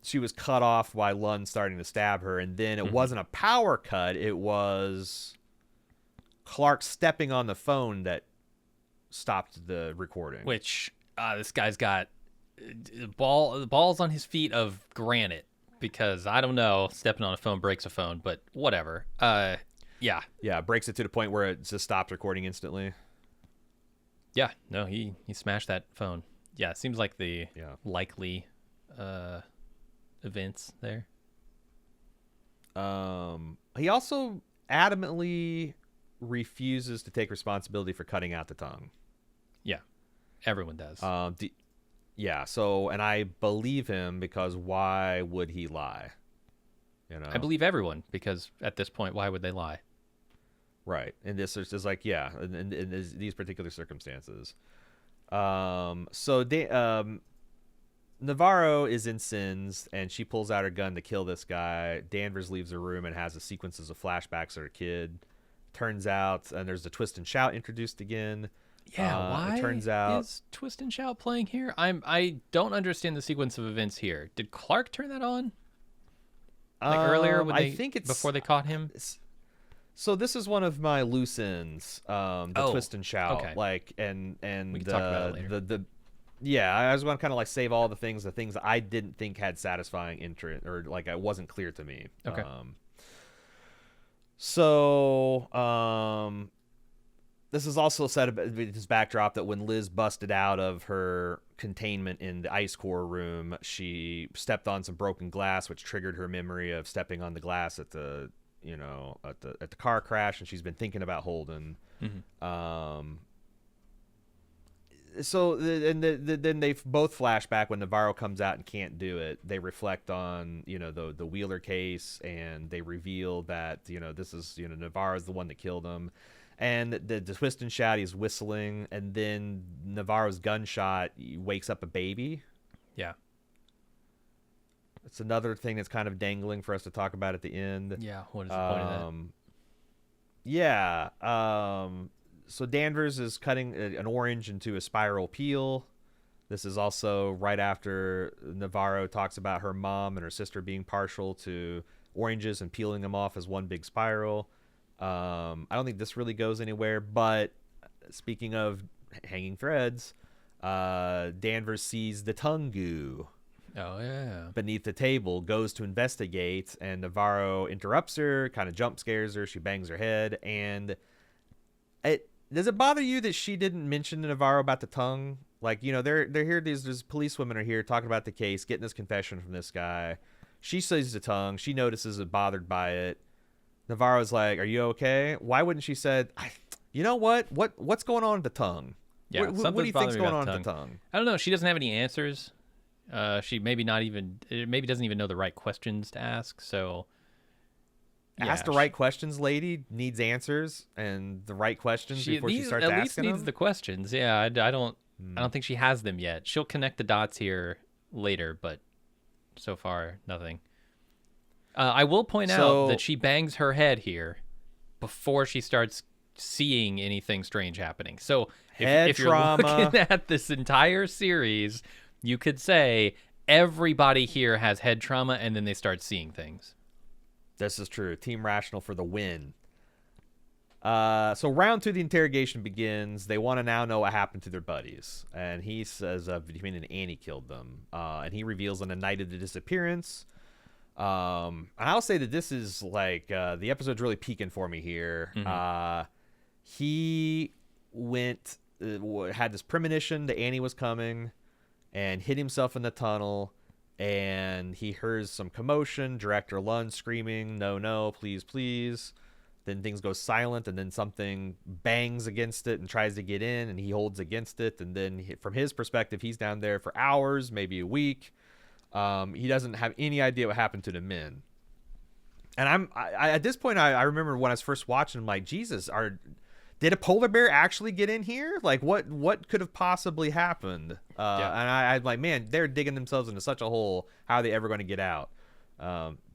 She was cut off by Lund starting to stab her, and then it wasn't a power cut. It was Clark stepping on the phone that stopped the recording. Which this guy's got balls on his feet of granite. Because, I don't know, stepping on a phone breaks a phone, but whatever. Yeah. Yeah, breaks it to the point where it just stops recording instantly. Yeah, no, he smashed that phone. Yeah, it seems like the likely events there. He also adamantly refuses to take responsibility for cutting out the tongue. Yeah, everyone does. Yeah. So, and I believe him because why would he lie? I believe everyone because at this point, why would they lie? Right. And this is like, yeah, in these particular circumstances. Navarro is in Sins, and she pulls out her gun to kill this guy. Danvers leaves the room and has the sequences of flashbacks of her kid. Turns out, and there's the twist and shout introduced again. Yeah, why it turns out, is twist and shout playing here? I don't understand the sequence of events here. Did Clark turn that on? Like earlier when before they caught him? So this is one of my loose ends, the twist and shout. Okay. Like, and we can talk about it later. Yeah, I just want to kind of like save all the things that I didn't think had satisfying interest, or like it wasn't clear to me. Okay. This is also set about this backdrop that when Liz busted out of her containment in the ice core room, she stepped on some broken glass, which triggered her memory of stepping on the glass at the car crash, and she's been thinking about Holden. Mm-hmm. Then they both flash back when Navarro comes out and can't do it. They reflect on the Wheeler case, and they reveal that this is Navarro's the one that killed him. And the twist and shout, he's whistling, and then Navarro's gunshot wakes up a baby. Yeah. It's another thing that's kind of dangling for us to talk about at the end. Yeah, what is the point of that? Yeah. So Danvers is cutting an orange into a spiral peel. This is also right after Navarro talks about her mom and her sister being partial to oranges and peeling them off as one big spiral. I don't think this really goes anywhere, but speaking of hanging threads, Danvers sees the tongue goo. Oh, yeah. Beneath the table, goes to investigate, and Navarro interrupts her, kind of jump scares her. She bangs her head, and does it bother you that she didn't mention to Navarro about the tongue? Like, they're here. These police women are here talking about the case, getting this confession from this guy. She sees the tongue. She notices it, bothered by it. Navarro's like, "Are you okay?" Why wouldn't she said, "You know what? What's going on with the tongue? Yeah, what do you think's going on with the tongue?" I don't know. She doesn't have any answers. She maybe doesn't even know the right questions to ask. So ask the right questions, lady. Needs answers and the right questions before she starts asking them. At least needs the questions. Yeah, I don't think she has them yet. She'll connect the dots here later, but so far nothing. I will point out that she bangs her head here before she starts seeing anything strange happening. So if you're looking at this entire series, you could say everybody here has head trauma, and then they start seeing things. This is true. Team Rational for the win. So round 2, the interrogation begins. They want to now know what happened to their buddies. And he says, Annie killed them. And he reveals on the night of the disappearance. And I'll say that this is like the episode's really peaking for me here. Mm-hmm. He had this premonition that Annie was coming, and hid himself in the tunnel, and he hears some commotion. Director Lund screaming, "No, please, please." Then things go silent, and then something bangs against it and tries to get in, and he holds against it. And then from his perspective, he's down there for hours, maybe a week. He doesn't have any idea what happened to the men. And I at this point, I remember when I was first watching, I'm like, Jesus, did a polar bear actually get in here? Like, what could have possibly happened? And I'm like, man, they're digging themselves into such a hole. How are they ever going to get out?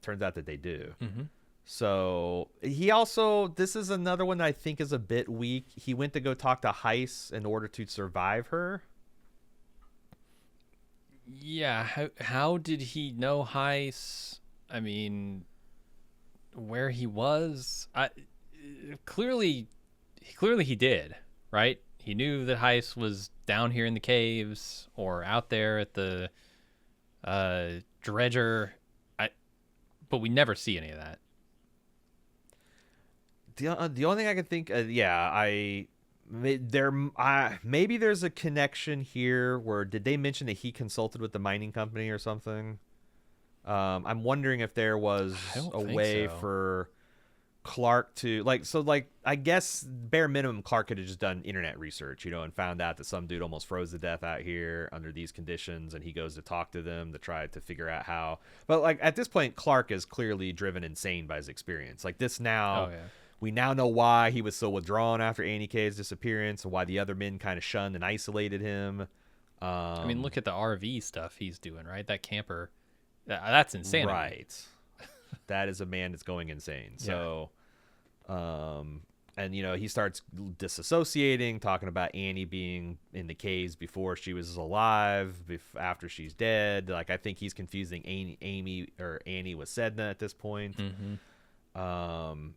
Turns out that they do. Mm-hmm. So this is another one that I think is a bit weak. He went to go talk to Heiss in order to survive her. Yeah, how did he know Heiss? I mean, where he was? Clearly he did, right? He knew that Heiss was down here in the caves or out there at the dredger. But we never see any of that. The only thing I can think, maybe there's a connection here where did they mention that he consulted with the mining company or something? I'm wondering if there was I don't a think way so. for Clark to like I guess bare minimum Clark could have just done internet research, and found out that some dude almost froze to death out here under these conditions, and he goes to talk to them to try to figure out how. But like at this point, Clark is clearly driven insane by his experience. Like this Oh now, yeah. we now know why he was so withdrawn after Annie K's disappearance, and why the other men kind of shunned and isolated him. I mean, look at the RV stuff he's doing, right? That camper, that's insanity. Right. That is a man that's going insane. So, and he starts disassociating, talking about Annie being in the caves before she was alive, after she's dead. Like I think he's confusing Amy or Annie with Sedna at this point. And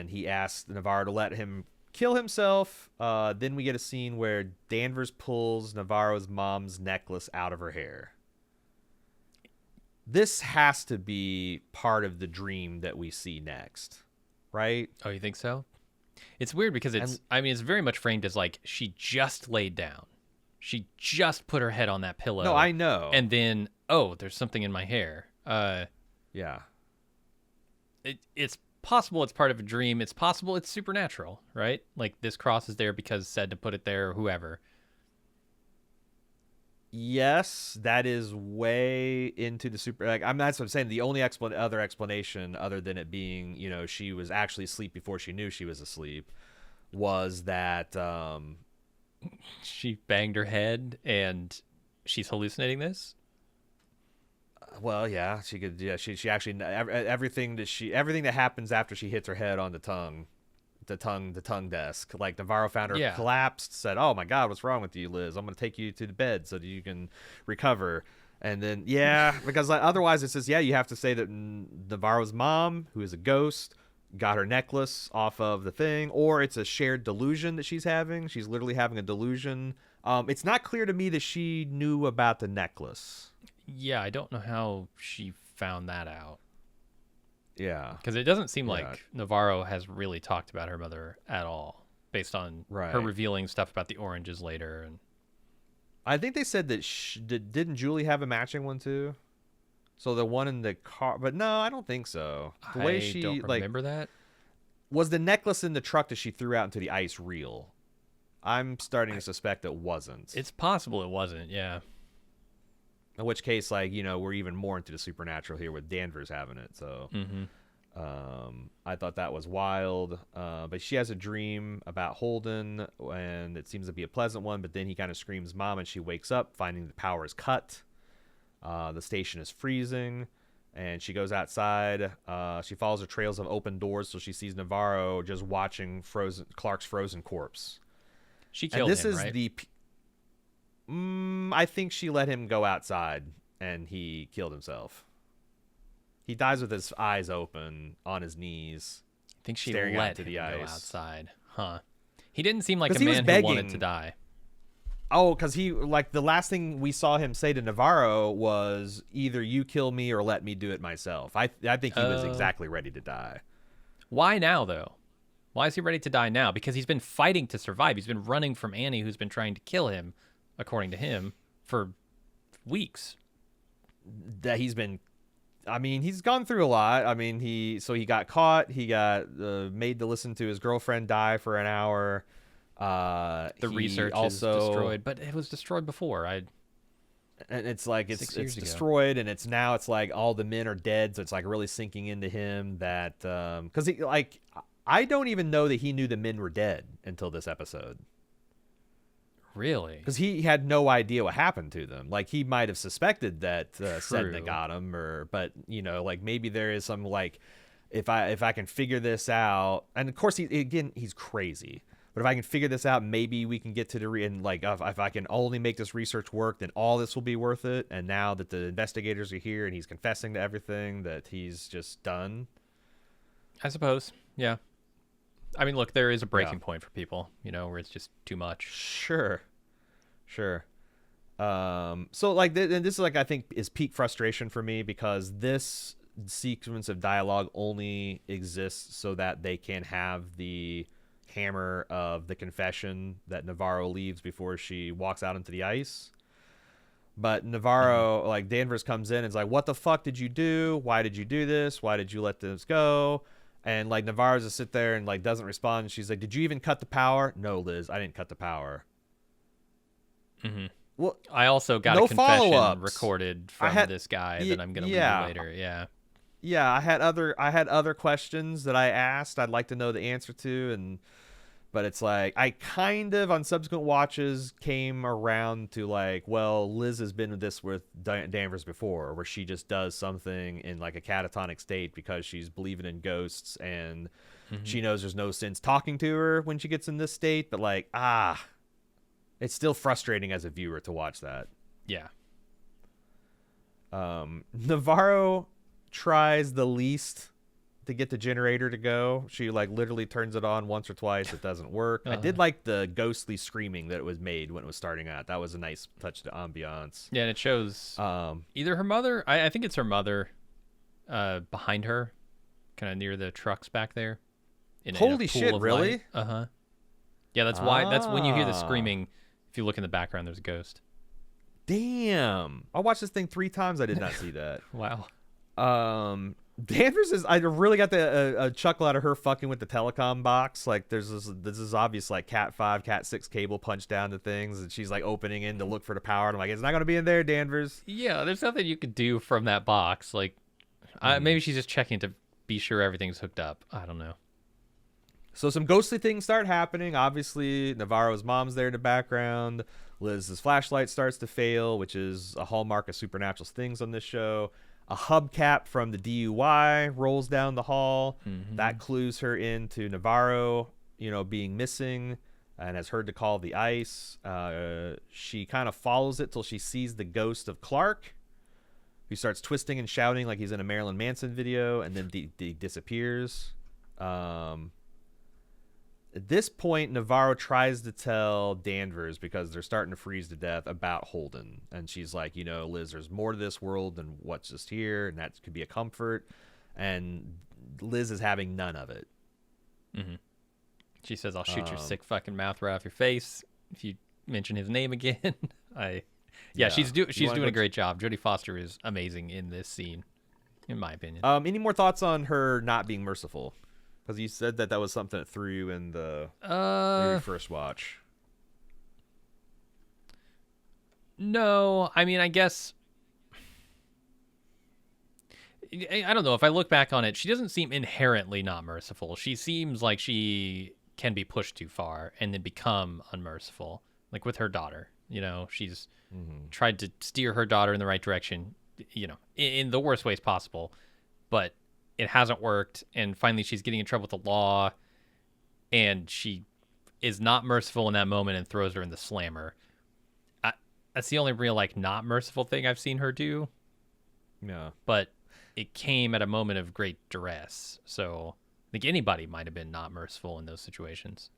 he asks Navarro to let him kill himself. Then we get a scene where Danvers pulls Navarro's mom's necklace out of her hair. This has to be part of the dream that we see next, right? Oh, you think so? It's weird because it's very much framed as like she just laid down. She just put her head on that pillow. No, I know. And then, there's something in my hair. Yeah. It's possible it's part of a dream. It's possible it's supernatural, right? Like this cross is there because said to put it there or whoever. Yes, that is way into the super. Like that's what I'm saying. The only other explanation, other than it being, she was actually asleep before she knew she was asleep, was that she banged her head and she's hallucinating this. Well, yeah, she could. Yeah, she actually everything that happens after she hits her head on the tongue desk. Like Navarro found her collapsed, said, "Oh my God, what's wrong with you, Liz? I'm gonna take you to the bed so that you can recover." And then because otherwise it says you have to say that Navarro's mom, who is a ghost, got her necklace off of the thing, or it's a shared delusion that she's having. She's literally having a delusion. It's not clear to me that she knew about the necklace. Yeah, I don't know how she found that out. Yeah. Because it doesn't seem like Navarro has really talked about her mother at all, based on her revealing stuff about the oranges later. And I think they said that didn't Julie have a matching one too? So the one in the car, but no, I don't think so. The way she don't remember that. Was the necklace in the truck that she threw out into the ice real? I'm starting to suspect it wasn't. It's possible it wasn't, yeah. In which case, we're even more into the supernatural here with Danvers having it. So I thought that was wild. But she has a dream about Holden, and it seems to be a pleasant one. But then he kind of screams, "Mom," and she wakes up, finding the power is cut. The station is freezing, and she goes outside. She follows the trails of open doors, so she sees Navarro just watching Clark's frozen corpse. She killed him, right? I think she let him go outside, and he killed himself. He dies with his eyes open, on his knees. I think she staring let out to him the go ice. Outside. Huh. He didn't seem like a he was man who begging. wanted to die. Oh, because the last thing we saw him say to Navarro was either you kill me or let me do it myself. I think he was exactly ready to die. Why now, though? Why is he ready to die now? Because he's been fighting to survive. He's been running from Annie, who's been trying to kill him, according to him, for weeks. He's gone through a lot. He got caught. He got made to listen to his girlfriend die for an hour. The research is destroyed, but it was destroyed before. And it's like it's destroyed, and it's like all the men are dead, so it's like really sinking into him that because I don't even know that he knew the men were dead until this episode. Really? Because he had no idea what happened to them. Like he might have suspected that Sedna got him, but maybe there is some if I can figure this out, and of course he's crazy. But if I can figure this out, maybe we can get to the if I can only make this research work, then all this will be worth it. And now that the investigators are here and he's confessing to everything, that he's just done. I suppose, yeah. I mean, look, there is a breaking point for people, where it's just too much. Sure. So and this is I think is peak frustration for me, because this sequence of dialogue only exists so that they can have the hammer of the confession that Navarro leaves before she walks out into the ice. But Navarro, like Danvers comes in and is like, what the fuck did you do? Why did you do this? Why did you let this go? And like Navarro's just sit there and like doesn't respond. And she's like, did you even cut the power? No, Liz, I didn't cut the power. Well, I also got no a confession follow-ups. recorded from this guy that I'm gonna leave later. Yeah, I had other questions that I asked. I'd like to know the answer to, but it's like I kind of on subsequent watches came around to like, well, Liz has been with Danvers before, where she just does something in like a catatonic state because she's believing in ghosts and she knows there's no sense talking to her when she gets in this state. But like, it's still frustrating as a viewer to watch that. Yeah. Navarro tries the least to get the generator to go. She like literally turns it on once or twice. It doesn't work. I did like the ghostly screaming that it was made when it was starting out. That was a nice touch to ambiance. Yeah, and it shows either her mother. I think it's her mother behind her, kind of near the trucks back there. Holy shit! Really? Yeah, that's why. That's when you hear the screaming. If you look in the background, there's a ghost. Damn! I watched this thing 3 times. I did not see that. Wow. Danvers is. I really got a chuckle out of her fucking with the telecom box. Like, there's this is obvious like Cat 5, Cat 6 cable punched down to things, and she's like opening in to look for the power. And I'm like, it's not gonna be in there, Danvers. Yeah, there's nothing you could do from that box. Like, maybe she's just checking to be sure everything's hooked up. I don't know. So some ghostly things start happening. Obviously, Navarro's mom's there in the background. Liz's flashlight starts to fail, which is a hallmark of supernatural things on this show. A hubcap from the DUI rolls down the hall. That clues her into Navarro, being missing and has heard to call the ice. She kind of follows it till she sees the ghost of Clark, who starts twisting and shouting like he's in a Marilyn Manson video, and then disappears. At this point, Navarro tries to tell Danvers, because they're starting to freeze to death, about Holden. And she's like, Liz, there's more to this world than what's just here, and that could be a comfort. And Liz is having none of it. She says, I'll shoot your sick fucking mouth right off your face if you mention his name again. She's doing a great job. Jodie Foster is amazing in this scene, in my opinion. Any more thoughts on her not being merciful? Because you said that was something that threw you in the very first watch. No, I mean, I guess I don't know. If I look back on it, she doesn't seem inherently not merciful. She seems like she can be pushed too far and then become unmerciful. Like with her daughter, she's tried to steer her daughter in the right direction, in the worst ways possible, but it hasn't worked, and finally she's getting in trouble with the law, and she is not merciful in that moment and throws her in the slammer. That's the only real, like, not merciful thing I've seen her do. Yeah. But it came at a moment of great duress, so I think anybody might have been not merciful in those situations.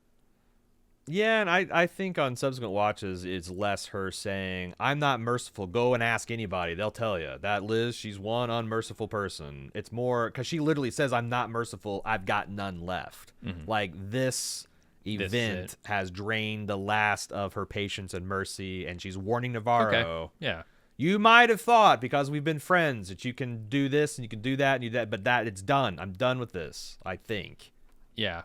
Yeah, and I think on subsequent watches, it's less her saying, I'm not merciful, go and ask anybody, they'll tell you. That Liz, she's one unmerciful person. It's more, because she literally says, I'm not merciful, I've got none left. Like, this event has drained the last of her patience and mercy, and she's warning Navarro. Okay. Yeah. You might have thought, because we've been friends, that you can do this, and you can do that, and do that, but it's done. I'm done with this, I think. Yeah.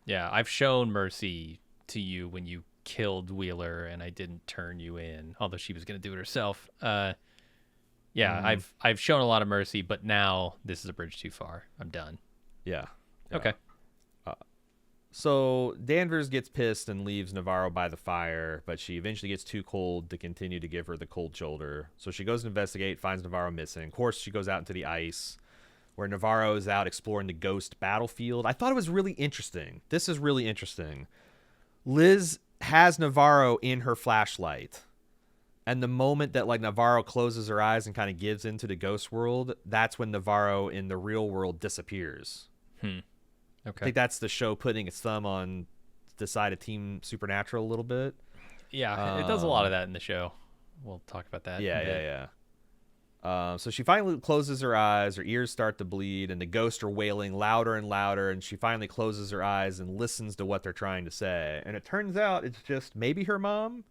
Yeah, I've shown mercy to you when you killed Wheeler and I didn't turn you in, although she was going to do it herself. I've shown a lot of mercy, but now this is a bridge too far. I'm done. Yeah. Okay. So Danvers gets pissed and leaves Navarro by the fire, but she eventually gets too cold to continue to give her the cold shoulder. So she goes to investigate, finds Navarro missing. Of course, she goes out into the ice, where Navarro is out exploring the ghost battlefield. I thought it was really interesting. This is really interesting. Liz has Navarro in her flashlight, and the moment that like Navarro closes her eyes and kind of gives into the ghost world, that's when Navarro in the real world disappears. Okay. I think that's the show putting its thumb on the side of Team Supernatural a little bit. Yeah, it does a lot of that in the show. We'll talk about that. Yeah. So she finally closes her eyes, her ears start to bleed, and the ghosts are wailing louder and louder, and she finally closes her eyes and listens to what they're trying to say. And it turns out it's just maybe her mom,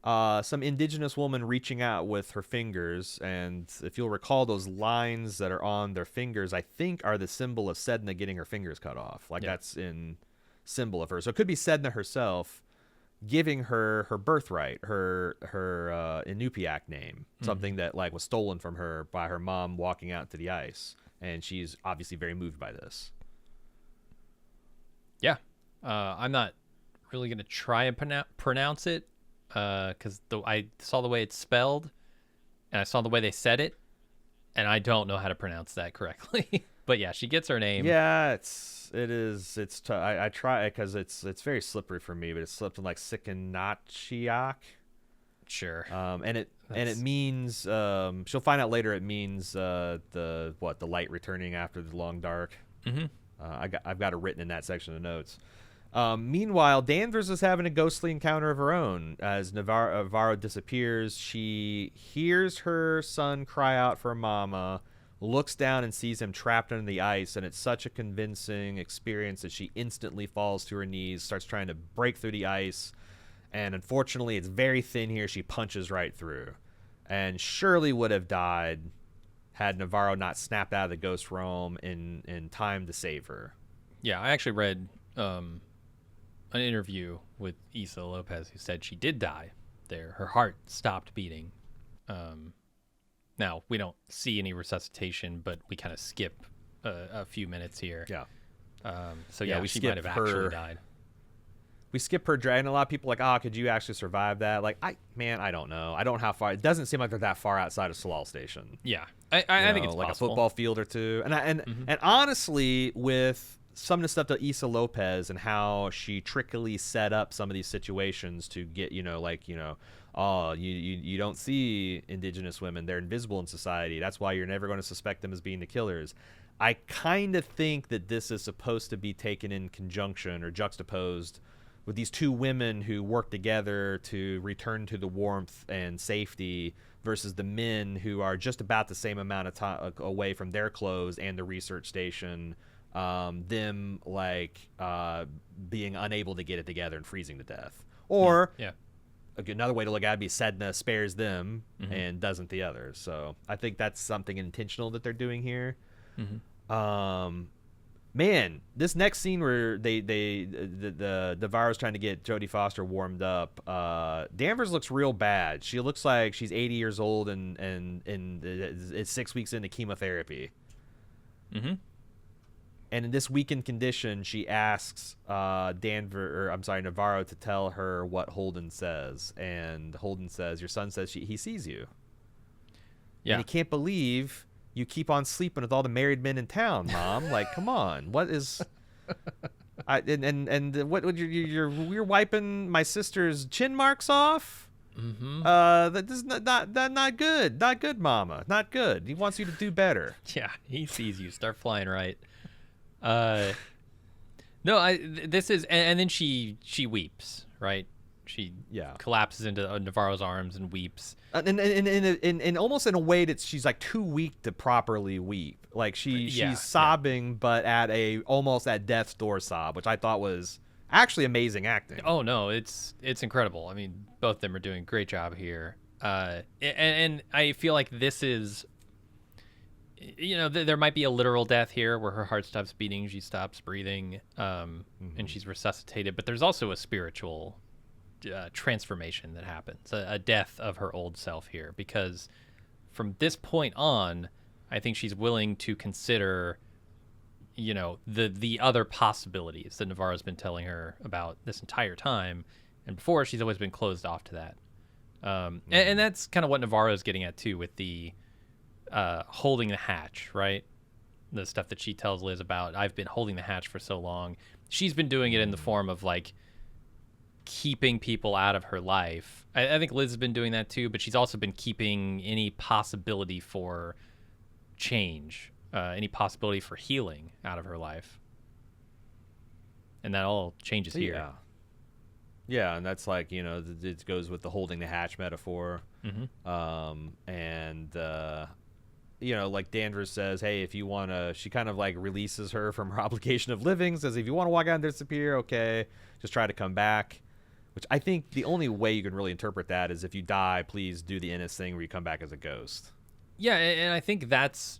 some indigenous woman reaching out with her fingers, and if you'll recall, those lines that are on their fingers, I think, are the symbol of Sedna getting her fingers cut off. Like that's in symbol of her. So it could be Sedna herself giving her birthright, her Inupiaq name, something that like was stolen from her by her mom walking out to the ice, and she's obviously very moved by this. Yeah, I'm not really gonna try and pronounce it. Because I saw the way it's spelled, and I saw the way they said it, and I don't know how to pronounce that correctly. But yeah, she gets her name. Yeah, it's I try because it's very slippery for me, but it's something like Sikanachiak. Sure. And it means she'll find out later. It means the light returning after the long dark. Mm-hmm. I've got it written in that section of notes. Meanwhile, Danvers is having a ghostly encounter of her own. As Navarro disappears, she hears her son cry out for mama, looks down and sees him trapped under the ice, and it's such a convincing experience that she instantly falls to her knees, starts trying to break through the ice, and unfortunately it's very thin here. She punches right through, and surely would have died had Navarro not snapped out of the ghost realm in time to save her. Yeah, I actually read an interview with Issa López who said she did die there. Her heart stopped beating. Now, we don't see any resuscitation, but we kind of skip a few minutes here. Yeah. So yeah, she might have actually died. We skip her drag, and a lot of people are like, could you actually survive that? Like, I don't know. I don't know how far. It doesn't seem like they're that far outside of Salal Station. Yeah, I think it's like possible. A football field or two. And honestly, with some of the stuff to Issa López and how she trickily set up some of these situations to get, you don't see indigenous women. They're invisible in society. That's why you're never going to suspect them as being the killers. I kind of think that this is supposed to be taken in conjunction or juxtaposed with these two women who work together to return to the warmth and safety versus the men who are just about the same amount of time away from their clothes and the research station. Them being unable to get it together and freezing to death. Or another way to look at it would be Sedna spares them and doesn't the others. So I think that's something intentional that they're doing here. Man, this next scene where the Navarro's trying to get Jodie Foster warmed up, Danvers looks real bad. She looks like she's 80 years old and it's 6 weeks into chemotherapy. Mm-hmm. And in this weakened condition, she asks Navarro to tell her what Holden says. And Holden says, your son says he sees you. Yeah. And he can't believe you keep on sleeping with all the married men in town, Mom. Like, come on. What is... what would you're wiping my sister's chin marks off? Mm-hmm. That is not good. Not good, Mama. Not good. He wants you to do better. Yeah, he sees you. Start flying right. This is, and then she weeps, right? She collapses into Navarro's arms and weeps. And almost in a way that she's like too weak to properly weep. Like she's sobbing, but almost at death's door sob, which I thought was actually amazing acting. Oh no, it's incredible. I mean, both of them are doing a great job here. And I feel like this is, there might be a literal death here where her heart stops beating, she stops breathing, and she's resuscitated. But there's also a spiritual transformation that happens, a death of her old self here, because from this point on, I think she's willing to consider, the other possibilities that Navarro's been telling her about this entire time. And before, she's always been closed off to that. And that's kind of what Navarro's getting at too, with the holding the hatch, right? The stuff that she tells Liz about, I've been holding the hatch for so long. She's been doing it in the form of like keeping people out of her life. I think Liz has been doing that too, but she's also been keeping any possibility for change, any possibility for healing out of her life. And that all changes here. Yeah, and that's like, it goes with the holding the hatch metaphor. Like Danvers says, hey, if you want to, she kind of like releases her from her obligation of living, says, if you want to walk out and disappear, okay, just try to come back. Which I think the only way you can really interpret that is if you die, please do the Ennis thing where you come back as a ghost. Yeah, and I think that's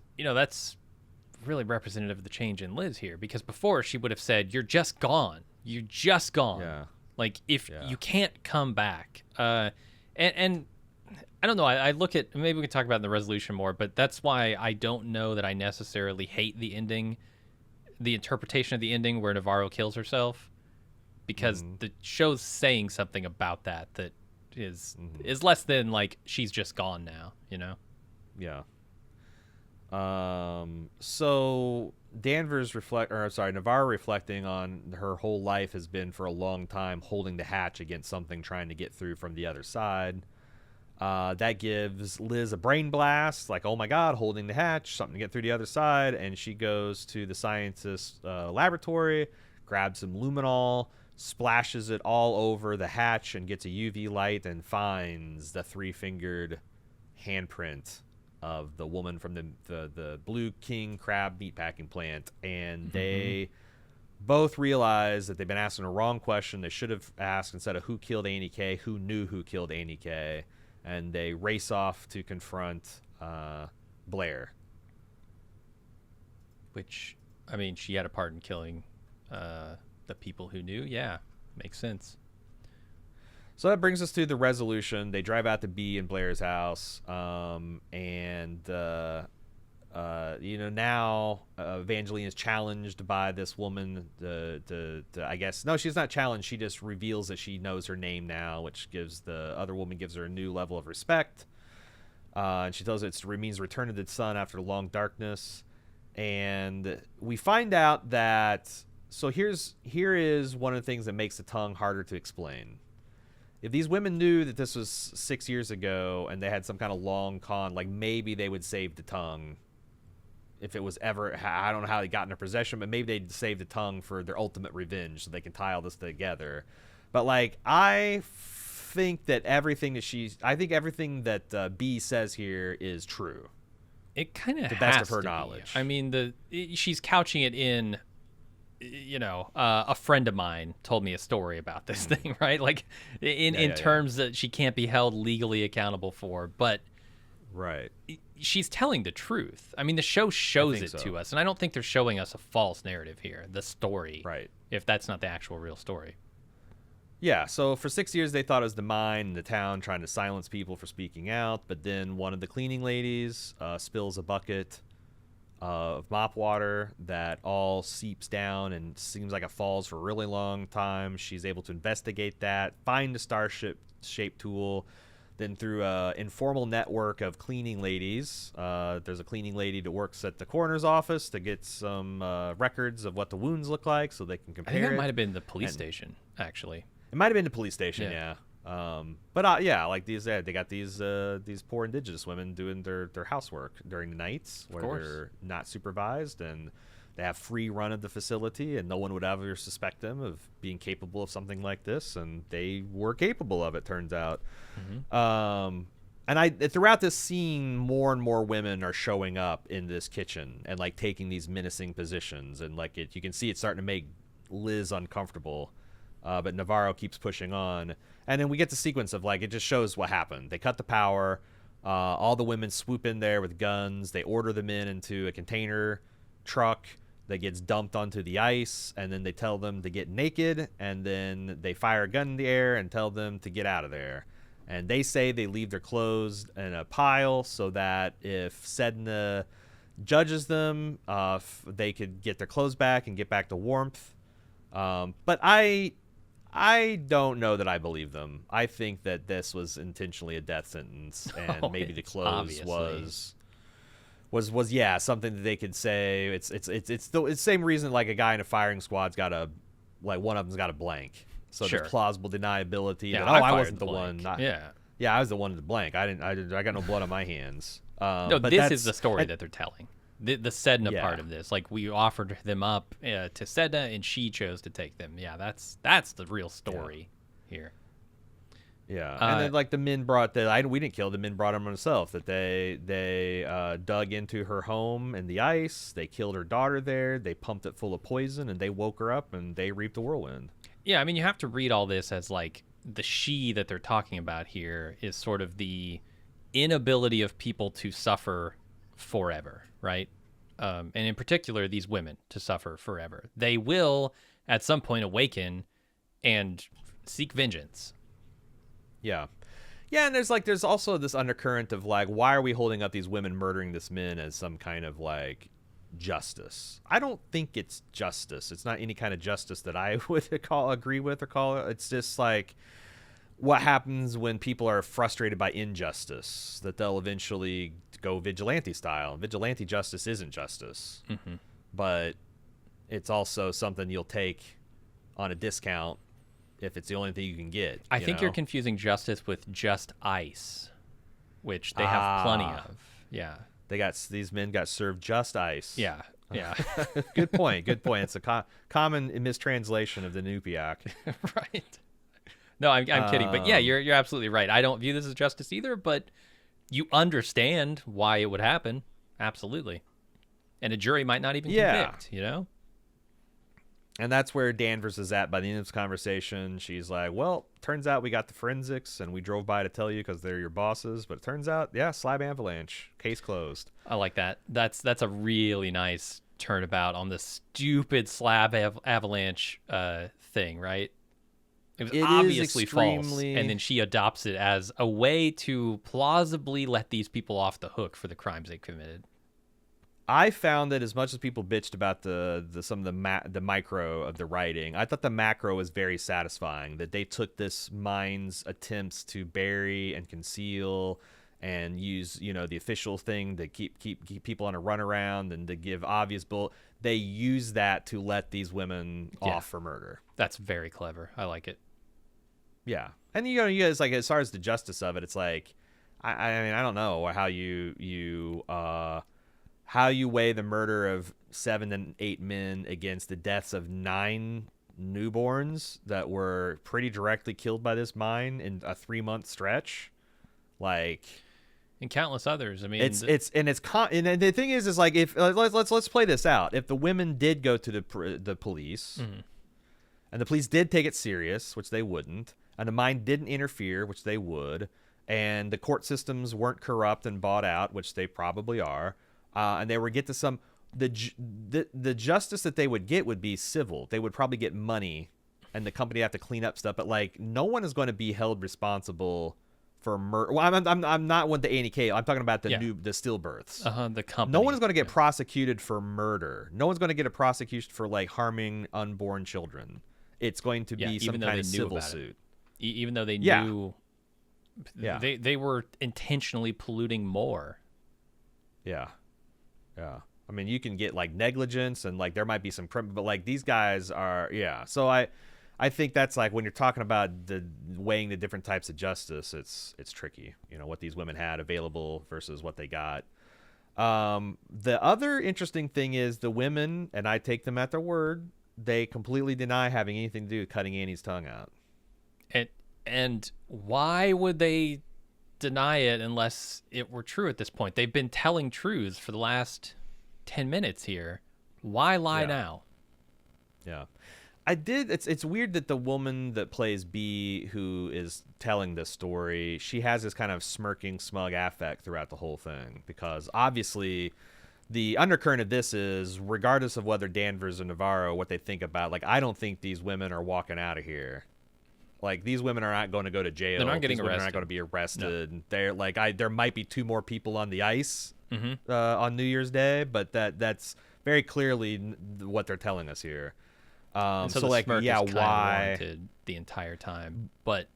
really representative of the change in Liz here, because before she would have said, "You're just gone. You're just gone." Yeah. Like if you can't come back. And I don't know. I look at, maybe we can talk about the resolution more, but that's why I don't know that I necessarily hate the ending, the interpretation of the ending where Navarro kills herself, because the show's saying something about that is less than like she's just gone now, you know? Yeah. So Navarro reflecting on her whole life has been for a long time holding the hatch against something trying to get through from the other side. That gives Liz a brain blast, like, oh my God, holding the hatch, something to get through the other side. And she goes to the scientist's laboratory, grabs some luminol, splashes it all over the hatch and gets a UV light and finds the 3-fingered handprint of the woman from the Blue King crab meatpacking plant. And they both realize that they've been asking a wrong question. They should have asked, instead of who killed Annie K, who knew who killed Annie K. And they race off to confront Blair. Which, I mean, she had a part in killing the people who knew. Yeah, makes sense. So that brings us to the resolution. They drive out to B in Blair's house, and now Evangeline is challenged by this woman. I guess no, she's not challenged. She just reveals that she knows her name now, which gives the other woman gives her a new level of respect. And she tells her it means return to the sun after the long darkness. And we find out that here is one of the things that makes the tongue harder to explain. If these women knew that this was 6 years ago and they had some kind of long con, like maybe they would save the tongue. If it was ever, I don't know how they got in their possession, but maybe they'd save the tongue for their ultimate revenge so they can tie all this together. But like, I think everything that B says here is true. It kind of the best of her knowledge. I mean, she's couching it in, a friend of mine told me a story about this thing, right? Like in terms that she can't be held legally accountable for, but right. She's telling the truth. I mean, the show shows it to us, and I don't think they're showing us a false narrative here, the story. Right. If that's not the actual real story. Yeah, so for 6 years they thought it was the mine and the town trying to silence people for speaking out, but then one of the cleaning ladies spills a bucket of mop water that all seeps down and seems like it falls for a really long time. She's able to investigate that, find a star-shaped tool. Then through an informal network of cleaning ladies, there's a cleaning lady that works at the coroner's office to get some records of what the wounds look like so they can compare it. I think that might have been the police station, actually. It might have been the police station, yeah. But like they got these poor indigenous women doing their housework during the nights where they're not supervised, and they have free run of the facility, and no one would ever suspect them of being capable of something like this, and they were capable of it, turns out. And throughout this scene, more and more women are showing up in this kitchen and like taking these menacing positions, and like you can see it's starting to make Liz uncomfortable. But Navarro keeps pushing on, and then we get the sequence of like it just shows what happened. They cut the power. All the women swoop in there with guns. They order the men into a container truck that gets dumped onto the ice, and then they tell them to get naked, and then they fire a gun in the air and tell them to get out of there. And they say they leave their clothes in a pile so that if Sedna judges them, they could get their clothes back and get back to warmth. But I don't know that I believe them. I think that this was intentionally a death sentence, and maybe the clothes was something that they could say. It's the same reason like a guy in a firing squad's got one of them's got a blank. So there's plausible deniability. Yeah, I wasn't the one. Yeah, I was the one with the blank. I got no blood on my hands. No, but this is the story that they're telling. The Sedna part of this, like we offered them up to Sedna, and she chose to take them. Yeah, that's the real story here. Yeah, and then like the men brought we didn't kill the men brought them themselves. That they dug into her home in the ice. They killed her daughter there. They pumped it full of poison, and they woke her up, and they reaped a whirlwind. Yeah, I mean you have to read all this as like the she that they're talking about here is sort of the inability of people to suffer forever, right? And in particular, these women to suffer forever. They will, at some point, awaken and seek vengeance. Yeah. Yeah, and there's also this undercurrent of like, why are we holding up these women murdering this men as some kind of like justice? I don't think it's justice. It's not any kind of justice that I would agree with or call it. It's just like what happens when people are frustrated by injustice, that they'll eventually go vigilante style. Vigilante justice isn't justice, but it's also something you'll take on a discount if it's the only thing you can get. I think you're confusing justice with just ice, which they have plenty of. Yeah. These men got served just ice. Yeah. Yeah. Good point. It's a common mistranslation of the Nupiak. Right. No, I'm kidding. But yeah, you're absolutely right. I don't view this as justice either, but you understand why it would happen. Absolutely. And a jury might not even convict, you know? And that's where Danvers is at by the end of this conversation. She's like, well, turns out we got the forensics and we drove by to tell you because they're your bosses. But it turns out, yeah, slab avalanche. Case closed. I like that. That's a really nice turnabout on the stupid slab avalanche thing, right? It was obviously false. And then she adopts it as a way to plausibly let these people off the hook for the crimes they committed. I found that as much as people bitched about some of the micro of the writing, I thought the macro was very satisfying. That they took this mind's attempts to bury and conceal and use, the official thing to keep people on a runaround and to give obvious they use that to let these women off for murder. That's very clever. I like it. Yeah, and you guys, like, as far as the justice of it, it's like, I mean, I don't know how you weigh the murder of 7 and 8 men against the deaths of 9 newborns that were pretty directly killed by this mine in a 3-month stretch, like, and countless others. I mean, and the thing is like, if let's play this out. If the women did go to the police, and the police did take it serious, which they wouldn't, and the mine didn't interfere, which they would, and the court systems weren't corrupt and bought out, which they probably are. And they would get to some the justice that they would get would be civil. They would probably get money, and the company would have to clean up stuff. But like, no one is going to be held responsible for murder. Well, I'm not with the A and K. I'm talking about the stillbirths. The company. No one is going to get prosecuted for murder. No one's going to get a prosecution for like harming unborn children. It's going to be some kind of civil suit. Even though they knew, they were intentionally polluting more. Yeah. Yeah. I mean, you can get like negligence and like there might be some but like these guys are, So I think that's like when you're talking about weighing the different types of justice, it's tricky, what these women had available versus what they got. The other interesting thing is the women, and I take them at their word, they completely deny having anything to do with cutting Annie's tongue out. And why would they deny it unless it were true at this point? They've been telling truths for the last 10 minutes here. Why lie now? Yeah. It's weird that the woman that plays B, who is telling this story, she has this kind of smirking, smug affect throughout the whole thing, because obviously the undercurrent of this is, regardless of whether Danvers or Navarro, what they think about, like, I don't think these women are walking out of here. Like, these women are not going to go to jail. They're not getting arrested. They're not going to be arrested. No. They're like, there might be 2 more people on the ice on New Year's Day, but that's very clearly what they're telling us here. So the like, smirk is why warranted the entire time, but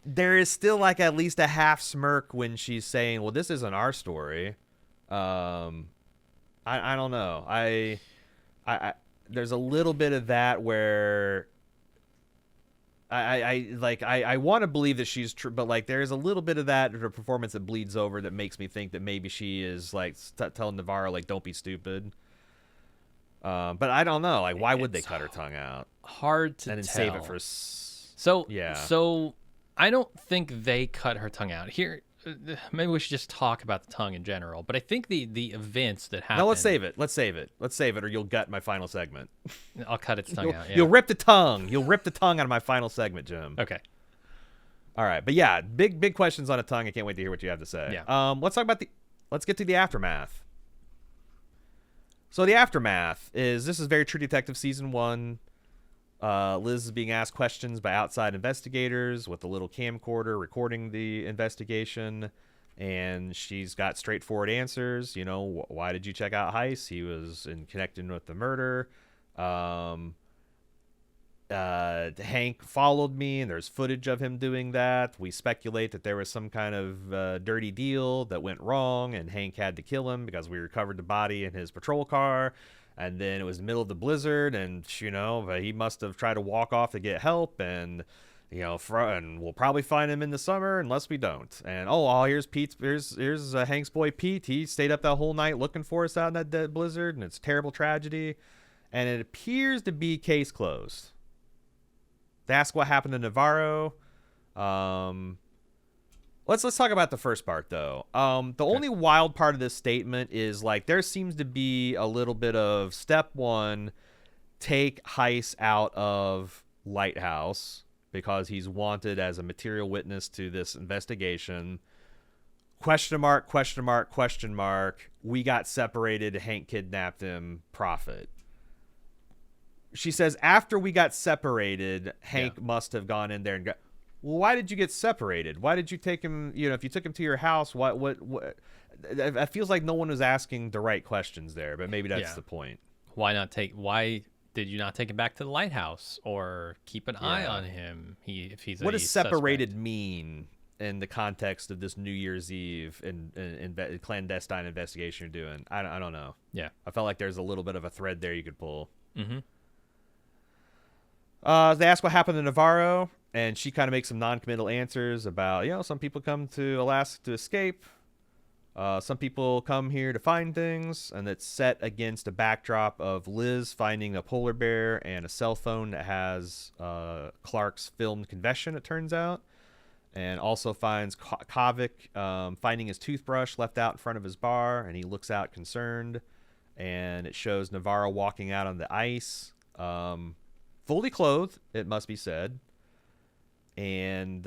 there is still like at least a half smirk when she's saying, "Well, this isn't our story." I don't know. I there's a little bit of that where I want to believe that she's true, but like there's a little bit of that in her performance that bleeds over that makes me think that maybe she is like telling Navarro, like, don't be stupid. But I don't know. Like, why would they cut her tongue out? Hard to and then tell. save it for. So I don't think they cut her tongue out here. Maybe we should just talk about the tongue in general. But I think the events that happened. No, let's save it, or you'll gut my final segment. I'll cut its tongue out. Yeah. You'll rip the tongue. You'll rip the tongue out of my final segment, Jim. Okay. All right, but yeah, big questions on a tongue. I can't wait to hear what you have to say. Yeah. Let's get to the aftermath. So the aftermath is this is very True Detective season 1. Liz is being asked questions by outside investigators with a little camcorder recording the investigation, and she's got straightforward answers. You know, why did you check out Heiss? He was in connection with the murder. Hank followed me, and there's footage of him doing that. We speculate that there was some kind of dirty deal that went wrong, and Hank had to kill him because we recovered the body in his patrol car. And then it was the middle of the blizzard, and he must have tried to walk off to get help, and and we'll probably find him in the summer unless we don't. And here's Pete. Here's Hank's boy Pete. He stayed up that whole night looking for us out in that dead blizzard, and it's a terrible tragedy. And it appears to be case closed. They ask what happened to Navarro. Let's talk about the first part though. The only wild part of this statement is like there seems to be a little bit of step 1, take Heiss out of Lighthouse because he's wanted as a material witness to this investigation. Question mark, question mark, question mark. We got separated. Hank kidnapped him. Profit. She says after we got separated, Hank must have gone in there and got. Well, why did you get separated? Why did you take him? If you took him to your house, what? It feels like no one was asking the right questions there, but maybe that's the point. Why did you not take him back to the lighthouse or keep an eye on him? What does separated mean in the context of this New Year's Eve and clandestine investigation you're doing? I don't know. Yeah, I felt like there's a little bit of a thread there you could pull. Mm-hmm. They ask what happened to Navarro, and she kind of makes some non-committal answers about, some people come to Alaska to escape. Some people come here to find things, and it's set against a backdrop of Liz finding a polar bear and a cell phone that has Clark's filmed confession, it turns out, and also finds Kovic finding his toothbrush left out in front of his bar, and he looks out concerned, and it shows Navarro walking out on the ice. Fully clothed, it must be said. And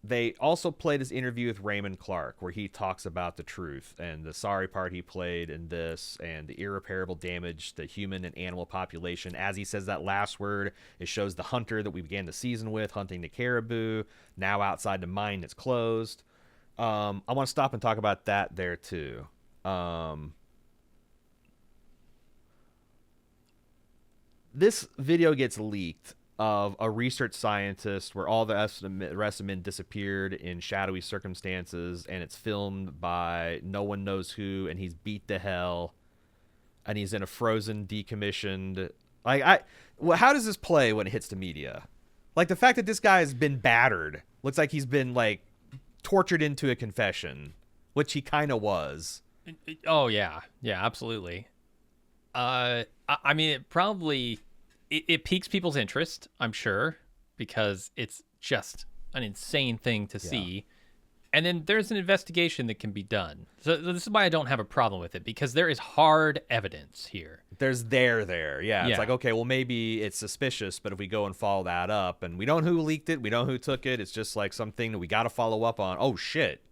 they also played his interview with Raymond Clark, where he talks about the truth and the sorry part he played in this and the irreparable damage to human and animal population. As he says that last word, it shows the hunter that we began the season with, hunting the caribou, now outside the mine that's closed. I want to stop and talk about that there, too. This video gets leaked of a research scientist where all the rest of the men disappeared in shadowy circumstances, and it's filmed by no one knows who, and he's beat to hell, and he's in a frozen, decommissioned. How does this play when it hits the media? Like the fact that this guy has been battered, looks like he's been tortured into a confession, which he kind of was. Oh yeah, absolutely. I mean, it piques people's interest, I'm sure, because it's just an insane thing to see. And then there's an investigation that can be done. So this is why I don't have a problem with it, because there is hard evidence here. There's there. Yeah. It's like, okay, well, maybe it's suspicious, but if we go and follow that up, and we don't know who leaked it, we don't know who took it, it's just like something that we got to follow up on. Oh, shit.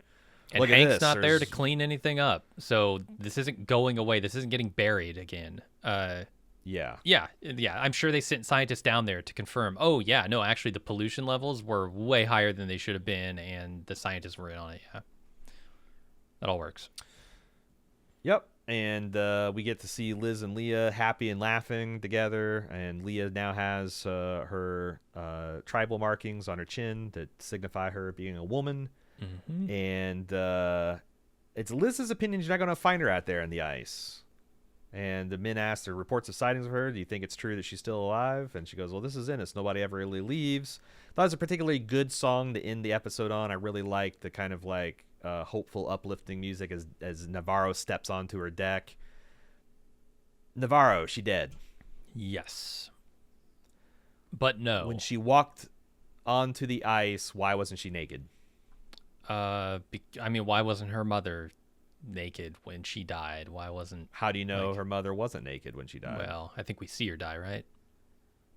And Look Hank's not there to clean anything up, so this isn't going away. This isn't getting buried again. Yeah. I'm sure they sent scientists down there to confirm. Oh yeah, no, actually the pollution levels were way higher than they should have been, and the scientists were in on it. Yeah, that all works. Yep, and we get to see Liz and Leah happy and laughing together, and Leah now has her tribal markings on her chin that signify her being a woman. Mm-hmm. And it's Liz's opinion you're not going to find her out there in the ice. And the men asked her reports of sightings of her. Do you think it's true that she's still alive? And she goes, well, this is Ennis. Nobody ever really leaves. That was a particularly good song to end the episode on. I really liked the kind of hopeful, uplifting music as Navarro steps onto her deck. Navarro, she dead. Yes. But no. When she walked onto the ice, why wasn't she naked? I mean, why wasn't her mother naked when she died? Why wasn't... How do you know her mother wasn't naked when she died? Well, I think we see her die, right?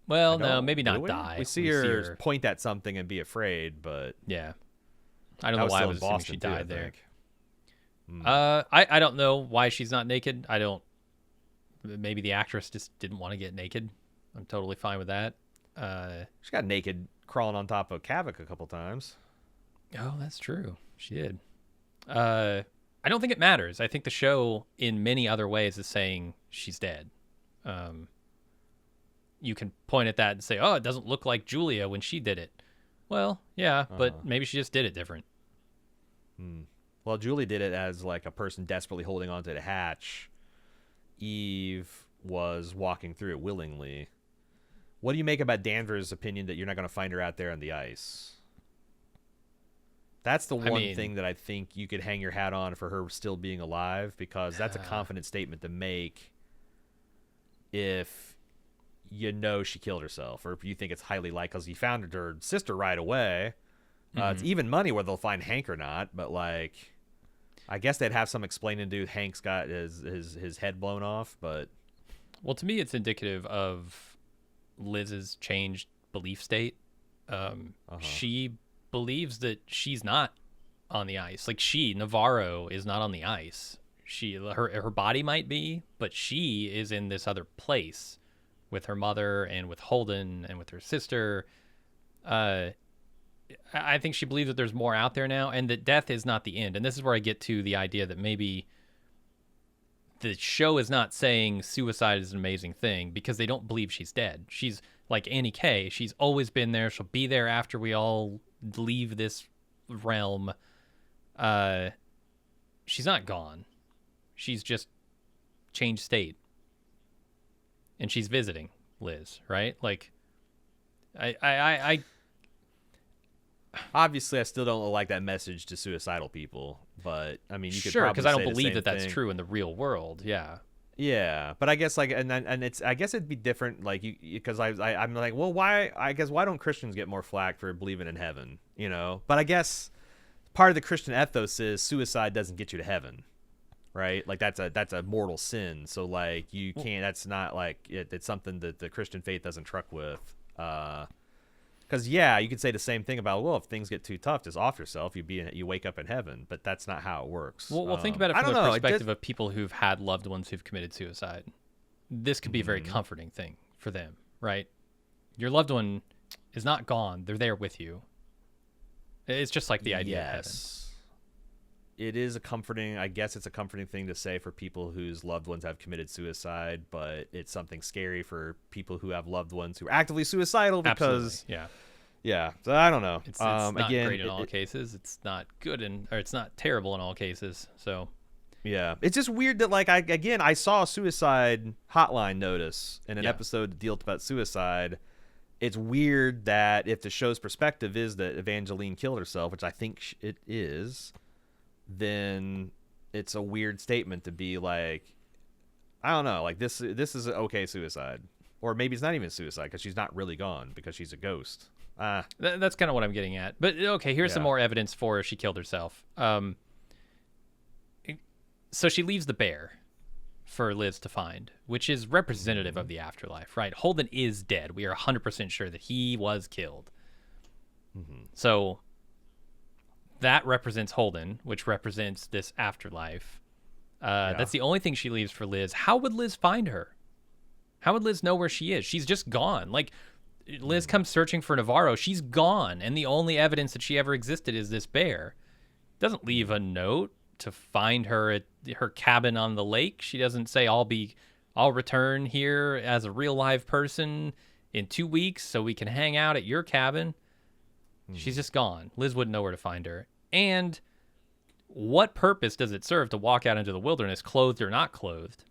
Well, I no, don't. maybe Do not we? die. We see her point at something and be afraid, but Yeah. I don't that know why I still was in assuming Boston she too, I died there. think. I don't know why she's not naked. I don't. Maybe the actress just didn't want to get naked. I'm totally fine with that. She got naked crawling on top of Kavik a couple times. Oh, that's true. She did. I don't think it matters. I think the show, in many other ways, is saying she's dead. You can point at that and say, "Oh, it doesn't look like Julia when she did it." Well, yeah, but maybe she just did it different. Well, Julie did it as like a person desperately holding onto the hatch. Eve was walking through it willingly. What do you make about Danvers' opinion that you're not going to find her out there on the ice? That's the one thing that I think you could hang your hat on for her still being alive, because that's a confident statement to make if you know she killed herself, or if you think it's highly likely, because he found her sister right away. It's even money whether they'll find Hank or not, but like, I guess they'd have some explaining to do. Hank's got his head blown off, but well, to me, it's indicative of Liz's changed belief state. She believes that she's not on the ice. Like Navarro is not on the ice. Her body might be, but she is in this other place with her mother and with Holden and with her sister. I think she believes that there's more out there now, and that death is not the end. And this is where I get to the idea that maybe the show is not saying suicide is an amazing thing because they don't believe she's dead. She's like Annie Kay. She's always been there. She'll be there after we all leave this realm. She's not gone. She's just changed state. And she's visiting Liz, right? Like, I obviously I still don't like that message to suicidal people, but I mean, you could sure, because I don't believe that that's true in the real world. Yeah, but I guess like, and it's, I guess it'd be different, like because I'm like, well, why don't Christians get more flack for believing in heaven, you know? But I guess part of the Christian ethos is suicide doesn't get you to heaven, right? Like that's a mortal sin, so like you can't. That's not like it's something that the Christian faith doesn't truck with. Because you could say the same thing about, well, if things get too tough, just off yourself. You wake up in heaven, but that's not how it works. Well, think about it from the perspective of people who've had loved ones who've committed suicide. This could be a very comforting thing for them, right? Your loved one is not gone; they're there with you. It's just like the idea of heaven. It is a comforting. I guess it's a comforting thing to say for people whose loved ones have committed suicide, but it's something scary for people who have loved ones who are actively suicidal because, yeah. So I don't know. It's not great in all cases. It's not good or it's not terrible in all cases. So, yeah, it's just weird that like I saw a suicide hotline notice in an episode that dealt about suicide. It's weird that if the show's perspective is that Evangeline killed herself, which I think it is, then it's a weird statement to be like, I don't know, like this is okay suicide, or maybe it's not even suicide because she's not really gone because she's a ghost. That's kind of what I'm getting at. But okay, here's some more evidence for she killed herself. So she leaves the bear for Liz to find, which is representative of the afterlife, right? Holden is dead. We are 100% sure that he was killed. So that represents Holden, which represents this afterlife. That's the only thing she leaves for Liz. How would Liz find her? How would Liz know where she is? She's just gone. Like, Liz comes searching for Navarro. She's gone, and the only evidence that she ever existed is this bear. Doesn't leave a note to find her at her cabin on the lake. She doesn't say, I'll return here as a real live person in 2 weeks so we can hang out at your cabin. She's just gone. Liz wouldn't know where to find her. And what purpose does it serve to walk out into the wilderness clothed or not clothed?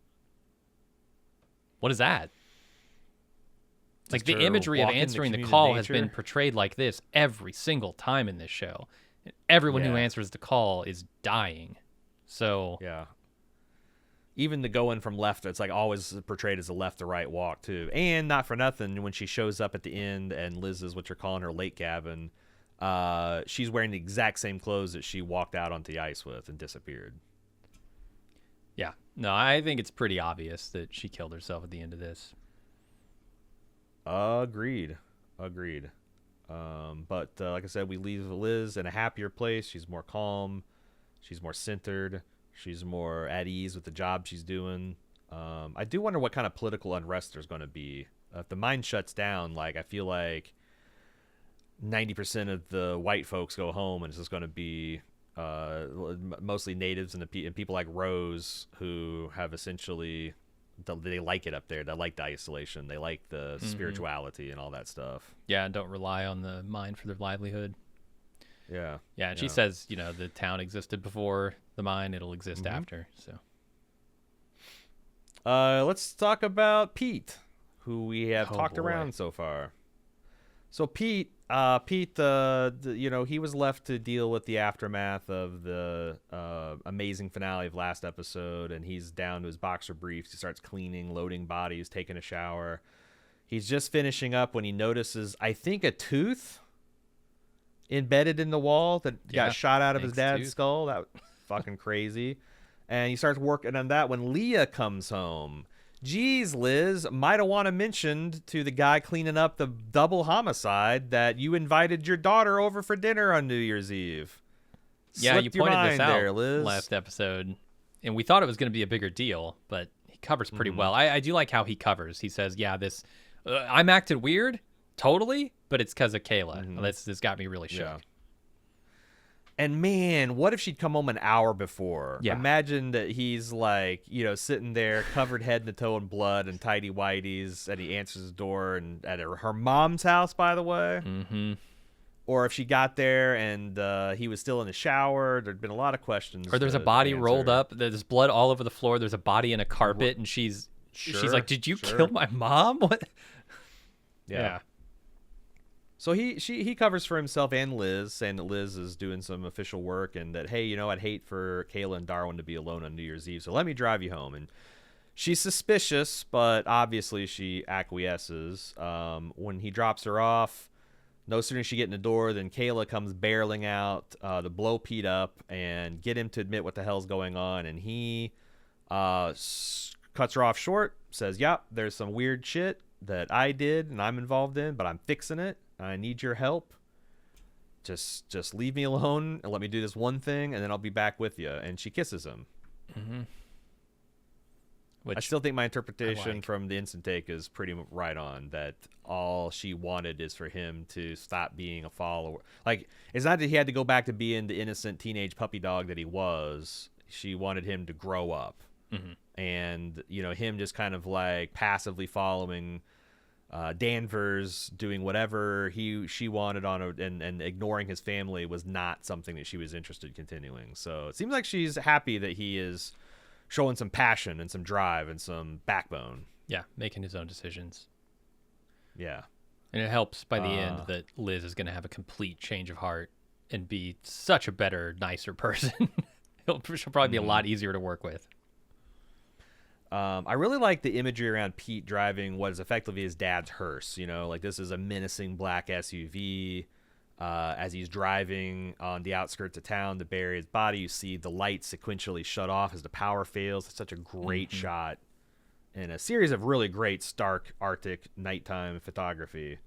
What is that? Like, the imagery of answering the call has been portrayed like this every single time in this show. Everyone who answers the call is dying. So yeah, even the going from left, it's like always portrayed as a left to right walk too. And not for nothing, when she shows up at the end and Liz is what you're calling her lake cabin, she's wearing the exact same clothes that she walked out onto the ice with and disappeared. Yeah, no, I think it's pretty obvious that she killed herself at the end of this. Agreed. But like I said, we leave Liz in a happier place. She's more calm. She's more centered. She's more at ease with the job she's doing. I do wonder what kind of political unrest there's going to be. If the mine shuts down, like, I feel like 90% of the white folks go home, and it's just going to be mostly natives and people like Rose, who have essentially, they like it up there. They like the isolation. They like the spirituality and all that stuff. Yeah, and don't rely on the mine for their livelihood. Yeah. Yeah, and she says, the town existed before the mine. It'll exist after. So, let's talk about Pete, who we have talked around so far. So Pete, he was left to deal with the aftermath of the amazing finale of last episode, and he's down to his boxer briefs. He starts cleaning, loading bodies, taking a shower. He's just finishing up when he notices, I think, a tooth embedded in the wall that got shot out of his dad's skull. That was fucking crazy. And he starts working on that when Leah comes home. Geez, Liz, might have want to mentioned to the guy cleaning up the double homicide that you invited your daughter over for dinner on New Year's Eve. Yeah, you pointed this out there, Liz. Last episode, and we thought it was going to be a bigger deal, but he covers pretty well. I do like how he covers. He says, yeah, this, I'm acted weird, totally, but it's because of Kayla. This got me really shook. Yeah. And man, what if she'd come home an hour before? Yeah. Imagine that he's like, sitting there covered head to toe in blood and tidy whities, and he answers the door, and at her mom's house, by the way. Mm-hmm. Or if she got there and he was still in the shower. There'd been a lot of questions. Or there's a body rolled up. There's blood all over the floor. There's a body in a carpet, and she's like, "Did you kill my mom?" What? Yeah. So he covers for himself and Liz, saying that Liz is doing some official work, and that, hey, I'd hate for Kayla and Darwin to be alone on New Year's Eve, so let me drive you home. And she's suspicious, but obviously she acquiesces. When he drops her off, no sooner does she get in the door than Kayla comes barreling out to blow Pete up and get him to admit what the hell's going on. And he cuts her off short, says, yep, there's some weird shit that I did and I'm involved in, but I'm fixing it. I need your help. Just leave me alone and let me do this one thing, and then I'll be back with you. And she kisses him. Mm-hmm. I still think my interpretation from the instant take is pretty right on, that all she wanted is for him to stop being a follower. Like, it's not that he had to go back to being the innocent teenage puppy dog that he was. She wanted him to grow up. Mm-hmm. And, him just kind of like passively following Danvers, doing whatever she wanted and ignoring his family was not something that she was interested in continuing. So it seems like she's happy that he is showing some passion and some drive and some backbone. Yeah, making his own decisions. Yeah. And it helps by the end that Liz is going to have a complete change of heart and be such a better, nicer person. She'll probably be a lot easier to work with. I really like the imagery around Pete driving what is effectively his dad's hearse. Like, this is a menacing black SUV. As he's driving on the outskirts of town to bury his body, you see the lights sequentially shut off as the power fails. It's such a great shot and a series of really great stark Arctic nighttime photography.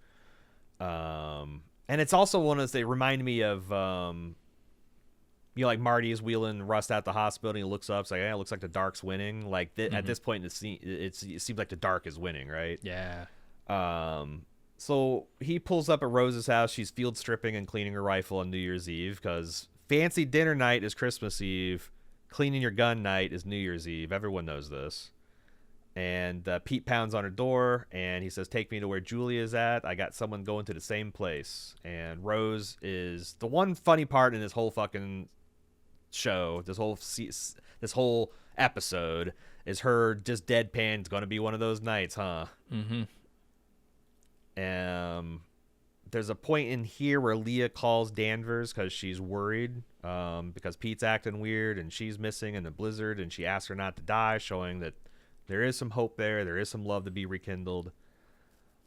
And it's also one of those, they remind me of, like Marty is wheeling Rust out the hospital, and he looks up, it's like, it looks like the dark's winning. Like, at this point in the scene, it seems like the dark is winning, right? Yeah. So he pulls up at Rose's house. She's field stripping and cleaning her rifle on New Year's Eve, because fancy dinner night is Christmas Eve. Cleaning your gun night is New Year's Eve. Everyone knows this. And Pete pounds on her door, and he says, take me to where Julia's at. I got someone going to the same place. And Rose is the one funny part in this whole fucking show, this whole episode, is her just deadpan. It's going to be one of those nights, huh? Mm-hmm. There's a point in here where Leah calls Danvers because she's worried because Pete's acting weird and she's missing in the blizzard, and she asks her not to die, showing that there is some hope there is some love to be rekindled.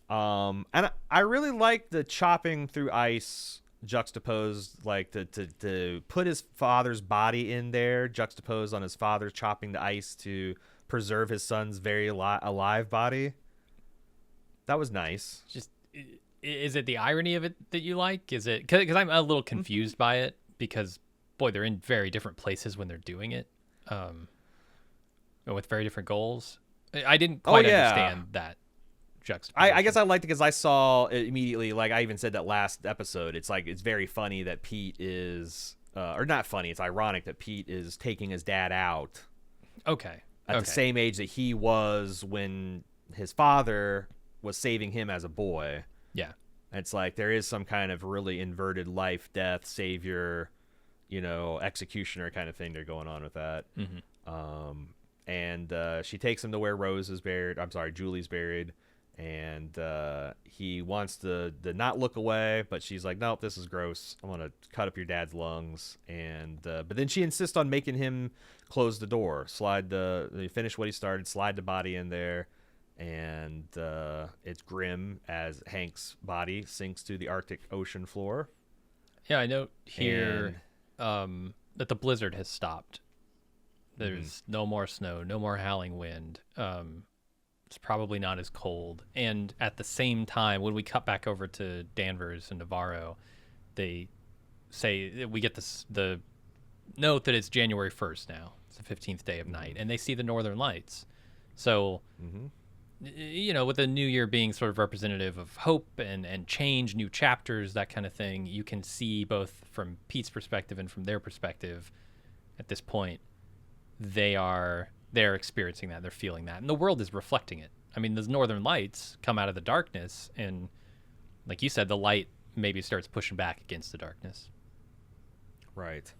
And I really like the chopping through ice juxtaposed, like to put his father's body in there juxtaposed on his father chopping the ice to preserve his son's very alive body. That was nice. Just, is it the irony of it that you like? Is it because I'm a little confused by it because, boy, they're in very different places when they're doing it, with very different goals. I didn't quite understand that juxtaposition. I guess I liked it because I saw it immediately. Like I even said that last episode. It's like it's very funny that Pete is, or not funny. It's ironic that Pete is taking his dad out. Okay. At the same age that he was when his father was saving him as a boy. Yeah. And it's like there is some kind of really inverted life, death, savior, executioner kind of thing they're going on with that. Mm-hmm. And she takes him to where Rose is buried. I'm sorry, Julie's buried. And he wants to not look away, but she's like, nope, this is gross. I want to cut up your dad's lungs. And but then she insists on making him close the door, finish what he started, slide the body in there. And it's grim as Hank's body sinks to the Arctic Ocean floor. Yeah, I note here that the blizzard has stopped. There's no more snow, no more howling wind. It's probably not as cold. And at the same time, when we cut back over to Danvers and Navarro, they say we get the note that it's January 1st now. It's the 15th day of night. And they see the northern lights. So, with the new year being sort of representative of hope and change, new chapters, that kind of thing, you can see both from Pete's perspective and from their perspective at this point, they're experiencing that, they're feeling that, and the world is reflecting it. I mean, those northern lights come out of the darkness, and like you said, the light maybe starts pushing back against the darkness. Right.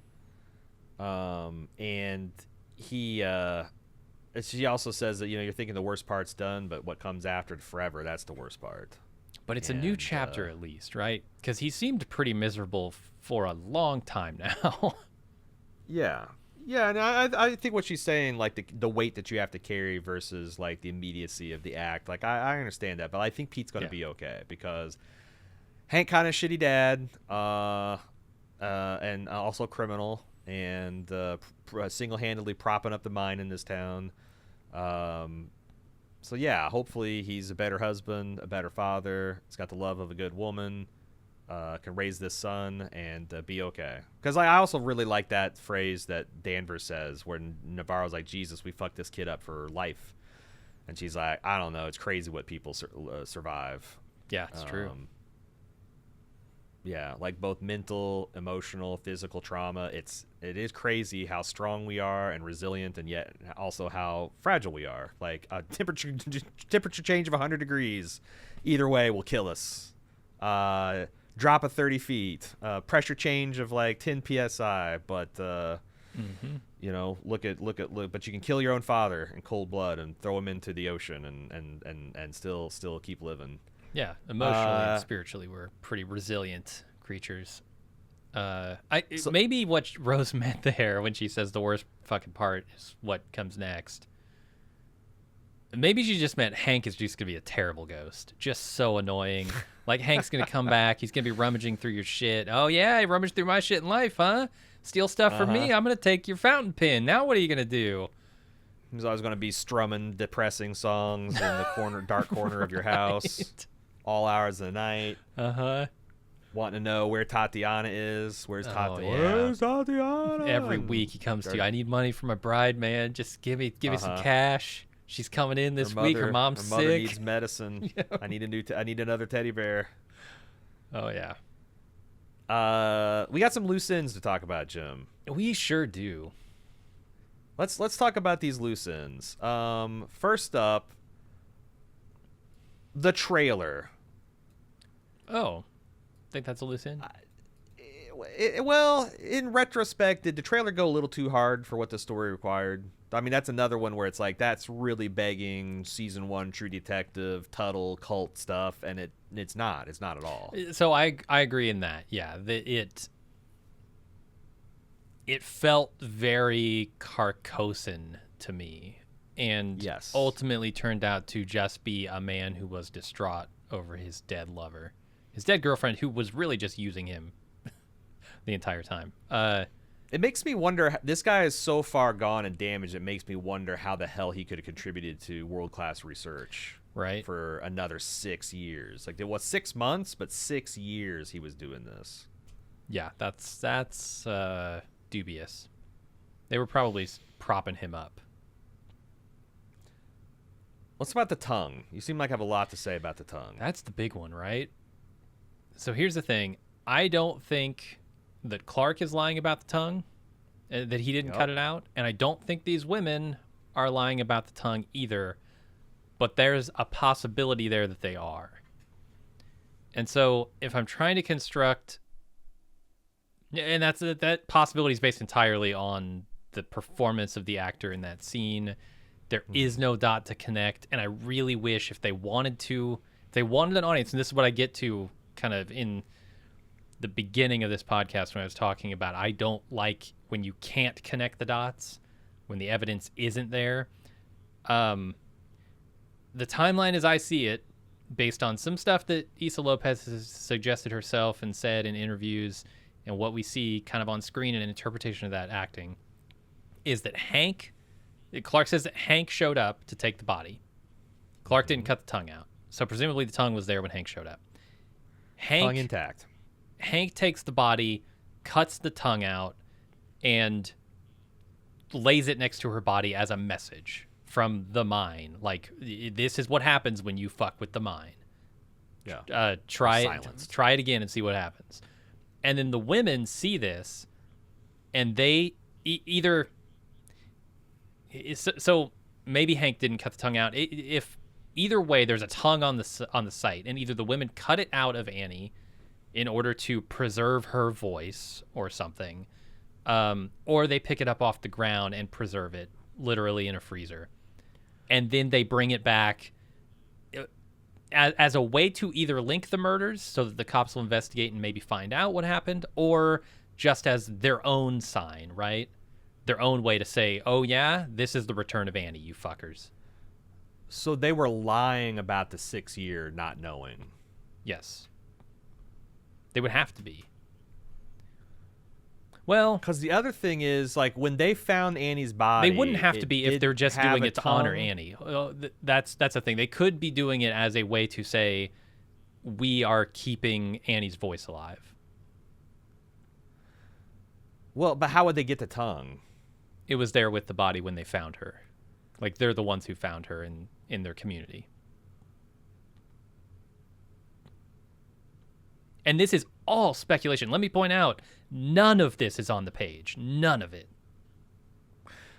And she also says that you're thinking the worst part's done, but what comes after forever, that's the worst part. But it's a new chapter at least, right? Because he seemed pretty miserable for a long time now. Yeah. Yeah, and I think what she's saying, like the weight that you have to carry versus like the immediacy of the act, like I understand that, but I think Pete's gonna be okay because Hank kind of shitty dad, and also criminal, and single-handedly propping up the mine in this town. So yeah, hopefully he's a better husband, a better father. He's got the love of a good woman. Can raise this son and be okay. Because I also really like that phrase that Danvers says where Navarro's like, Jesus, we fucked this kid up for life. And she's like, I don't know. It's crazy what people survive. Yeah, it's true. Yeah, like both mental, emotional, physical trauma. It is crazy how strong we are and resilient, and yet also how fragile we are. Like a temperature change of 100 degrees, either way will kill us. Drop of 30 feet, pressure change of like 10 psi, but but you can kill your own father in cold blood and throw him into the ocean and still keep living. Yeah, emotionally and spiritually, we're pretty resilient creatures. Maybe what Rose meant there when she says the worst fucking part is what comes next. Maybe she just meant Hank is just going to be a terrible ghost. Just so annoying. Like, Hank's going to come back. He's going to be rummaging through your shit. Oh, yeah, he rummaged through my shit in life, huh? Steal stuff from me? I'm going to take your fountain pen. Now what are you going to do? He's always going to be strumming depressing songs in the dark corner of your house. All hours of the night. Wanting to know where Tatiana is. Where's Tatiana? Every week he comes to you. I need money for my bride, man. Just give me some cash. She's coming in this week. Her mom's sick. Her mother needs medicine. Yeah. I need another teddy bear. Oh yeah. We got some loose ends to talk about, Jim. We sure do. Let's talk about these loose ends. First up, the trailer. Oh, think that's a loose end? Well, in retrospect, did the trailer go a little too hard for what the story required? I mean, that's another one where it's like, that's really begging season 1 True Detective, Tuttle, cult stuff, and it's not. It's not at all. So I agree in that. Yeah, it felt very Carcosan to me, and ultimately turned out to just be a man who was distraught over his dead lover, his dead girlfriend, who was really just using him the entire time. It makes me wonder, this guy is so far gone and damaged, it makes me wonder how the hell he could have contributed to world-class research. right? for another 6 years. Like, it was 6 months, but 6 years he was doing this. Yeah, that's dubious. They were probably propping him up. What's about the tongue? You seem like I have a lot to say about the tongue. That's the big one, right? So here's the thing. I don't think that Clark is lying about the tongue, that he didn't cut it out. And I don't think these women are lying about the tongue either. But there's a possibility there that they are. And so if I'm trying to construct... And that possibility is based entirely on the performance of the actor in that scene. There is no dot to connect, and I really wish if they wanted an audience, and this is what I get to kind of in the beginning of this podcast when I was talking about I don't like when you can't connect the dots, when the evidence isn't there. The timeline as I see it, based on some stuff that Issa López has suggested herself and said in interviews, and what we see kind of on screen and an interpretation of that acting, is that Clark says that Hank showed up to take the body. Clark didn't cut the tongue out. So presumably the tongue was there when Hank showed up. Tongue intact. Hank takes the body, cuts the tongue out, and lays it next to her body as a message from the mine. Like, this is what happens when you fuck with the mine. Yeah. Try it again and see what happens. And then the women see this, and they either... So maybe Hank didn't cut the tongue out. If either way, there's a tongue on the site, and either the women cut it out of Annie in order to preserve her voice or something, or they pick it up off the ground and preserve it literally in a freezer, and then they bring it back as a way to either link the murders so that the cops will investigate and maybe find out what happened, or just as their own sign, right? Their own way to say, oh yeah, this is the return of Annie, you fuckers. So they were lying about the 6 year not knowing. Yes. They would have to be. Well, because the other thing is, like, when they found Annie's body, they wouldn't have to be if they're just doing it to honor Annie. That's the thing. They could be doing it as a way to say, we are keeping Annie's voice alive. Well, but how would they get the tongue? It was there with the body when they found her. Like, they're the ones who found her in their community. And this is all speculation. Let me point out, none of this is on the page. None of it.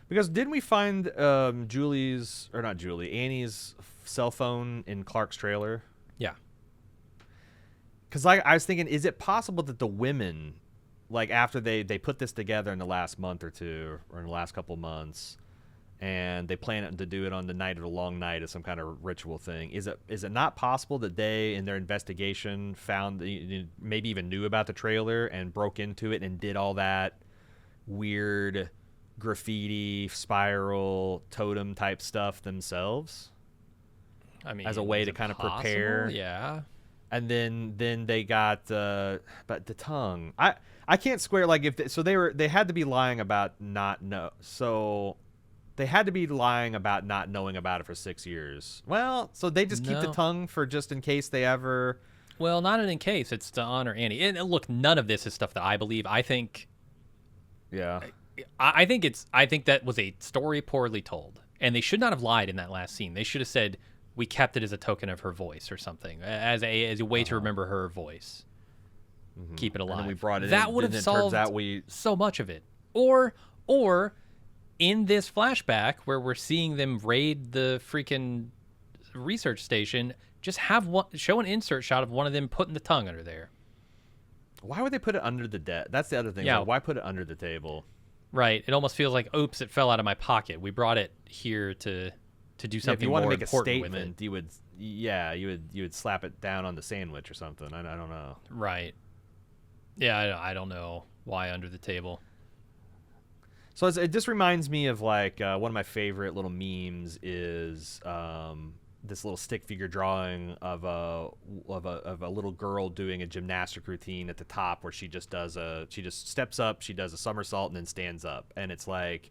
Because didn't we find Annie's cell phone in Clark's trailer? Yeah. Because I was thinking, is it possible that the women, like, after they put this together in the last month or two, or in the last couple months, and they plan to do it on the night of the long night as some kind of ritual thing, is it not possible that they, in their investigation, found, maybe even knew about the trailer and broke into it and did all that weird graffiti, spiral, totem type stuff themselves? I mean, as a way to kind of prepare. Yeah. And then they got but the tongue. I can't square, like, they had to be lying about they had to be lying about not knowing about it for 6 years. Well, so they just keep the tongue for just in case they ever. Well, not in case. It's to honor Annie. And look, none of this is stuff that I believe. I think. Yeah. I think that was a story poorly told, and they should not have lied in that last scene. They should have said, we kept it as a token of her voice or something, as a way to remember her voice. Mm-hmm. Keep it alive. And then we brought it that in, would have solved so much of it. Or in this flashback where we're seeing them raid the freaking research station, just show an insert shot of one of them putting the tongue under there. Why would they put it under the desk? That's the other thing. Yeah. Like, why put it under the table? Right. It almost feels like, oops, it fell out of my pocket. We brought it here to do something. If you want to more make a important statement, you would slap it down on the sandwich or something. I don't know. Right. Yeah, I don't know why under the table. So it just reminds me of, like, one of my favorite little memes is this little stick figure drawing of a little girl doing a gymnastic routine at the top where she just steps up, she does a somersault and then stands up, and it's like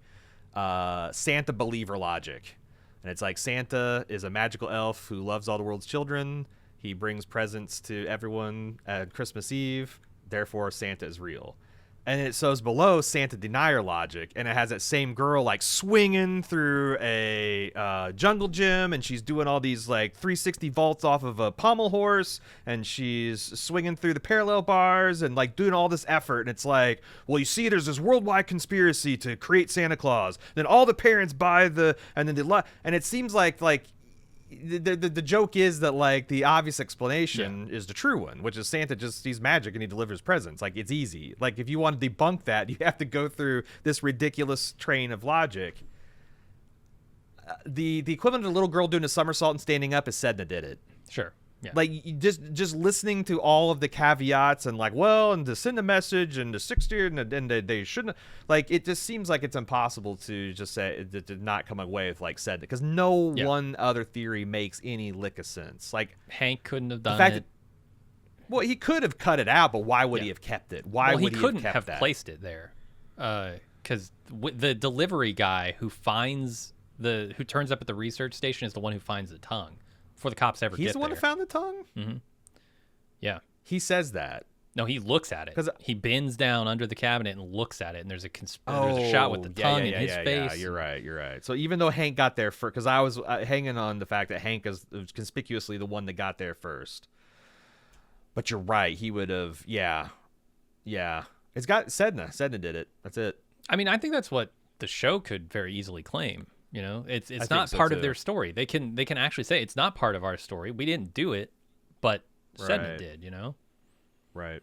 Santa believer logic. And it's like Santa is a magical elf who loves all the world's children. He brings presents to everyone at Christmas Eve. Therefore, Santa is real. And it shows below Santa denier logic, and it has that same girl like swinging through a jungle gym, and she's doing all these like 360 vaults off of a pommel horse, and she's swinging through the parallel bars and like doing all this effort. And it's like, well, you see, there's this worldwide conspiracy to create Santa Claus. Then all the parents buy and then and it seems like the joke is that like the obvious explanation is the true one, which is Santa just sees magic and he delivers presents. Like, it's easy. Like, if you want to debunk that, you have to go through this ridiculous train of logic. The equivalent of a little girl doing a somersault and standing up is Sedna did it. Sure. Yeah. Like, you just listening to all of the caveats and like, well, and to send a message and the 60 and they shouldn't, like, it just seems like it's impossible to just say to not come away with like said, because no one other theory makes any lick of sense. Like, Hank couldn't have done it. Well, he could have cut it out, but why would he have kept it? Why would he couldn't have kept that? Placed it there? Because the delivery guy who turns up at the research station is the one who finds the tongue. Before the cops ever get there. He's the one who found the tongue? Mm-hmm. Yeah. He says that. No, he looks at it. He bends down under the cabinet and looks at it, and there's a shot with the tongue in his face. Yeah, you're right. So even though Hank got there first, because I was hanging on the fact that Hank is conspicuously the one that got there first. But you're right. He would have, yeah. It's got Sedna. Sedna did it. That's it. I mean, I think that's what the show could very easily claim. You know, it's not so part too. of their story. They can actually say it's not part of our story. We didn't do it, but Sedna did. You know, right.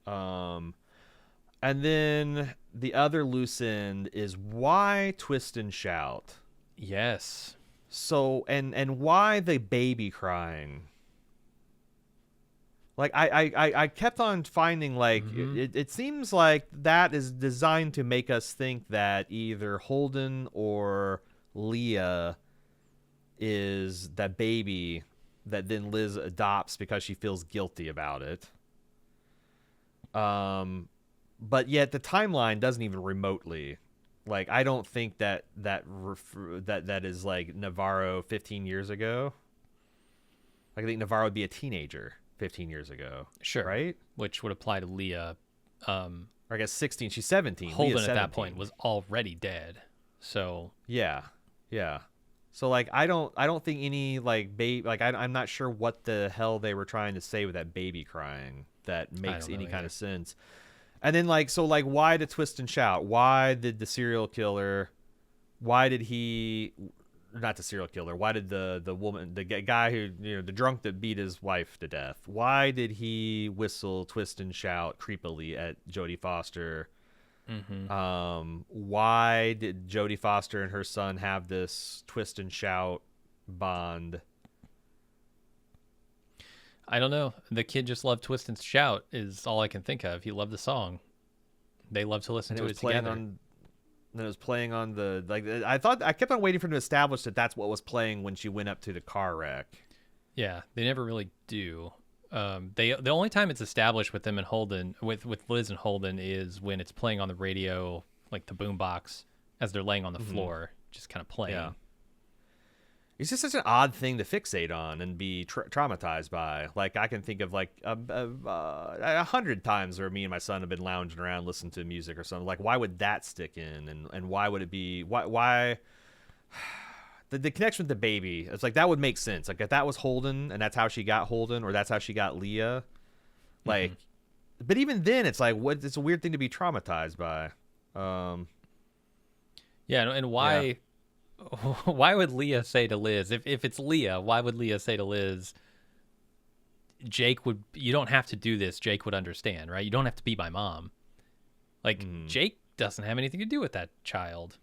And then the other loose end is why twist and shout. Yes. So and why the baby crying. Like I kept on finding like it seems like that is designed to make us think that either Holden or Leah is that baby that then Liz adopts because she feels guilty about it. But yet the timeline doesn't even remotely, like, I don't think that is like Navarro 15 years ago. Like, I think Navarro would be a teenager 15 years ago. Sure. Right? Which would apply to Leah. Or I guess 16. She's 17. Holden Leah's at 17. that point was already dead. So yeah. So like I don't think any like baby, like I'm not sure what the hell they were trying to say with that baby crying that makes any kind of sense. And then like, so like, why the twist and shout? Why did the serial killer? Why did he? Not the serial killer. Why did the woman, the guy who, the drunk that beat his wife to death? Why did he whistle, twist and shout creepily at Jodie Foster? Why did Jodie Foster and her son have this twist and shout bond? I don't know. The kid just loved twist and shout is all I can think of. He loved the song. They loved to listen to it together. And it was playing on the, like, I kept on waiting for them to establish that that's what was playing when she went up to the car wreck. Yeah, they never really do. The only time it's established with them and Holden, with Liz and Holden, is when it's playing on the radio, like the boombox, as they're laying on the floor, just kind of playing. Yeah. It's just such an odd thing to fixate on and be traumatized by. Like, I can think of like 100 times where me and my son have been lounging around listening to music or something. Like, why would that stick in? And why would it be? Why? The connection with the baby, it's like that would make sense. Like, if that was Holden and that's how she got Holden, or that's how she got Leah, like, but even then, it's like, what? It's a weird thing to be traumatized by. Yeah, and why? Yeah. Why would Leah say to Liz, if it's Leah, why would Leah say to Liz, Jake would, you don't have to do this, Jake would understand, right? You don't have to be my mom. Like, Jake doesn't have anything to do with that child.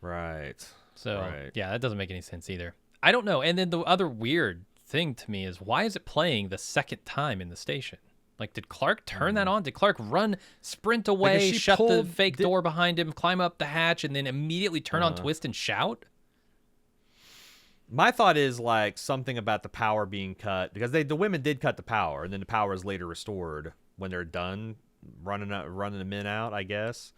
Right. So, yeah, that doesn't make any sense either. I don't know. And then the other weird thing to me is, why is it playing the second time in the station? Like, did Clark turn that on? Did Clark sprint away, shut the fake door behind him, climb up the hatch, and then immediately turn on twist and shout? My thought is, like, something about the power being cut, because the women did cut the power, and then the power is later restored when they're done running the men out, I guess.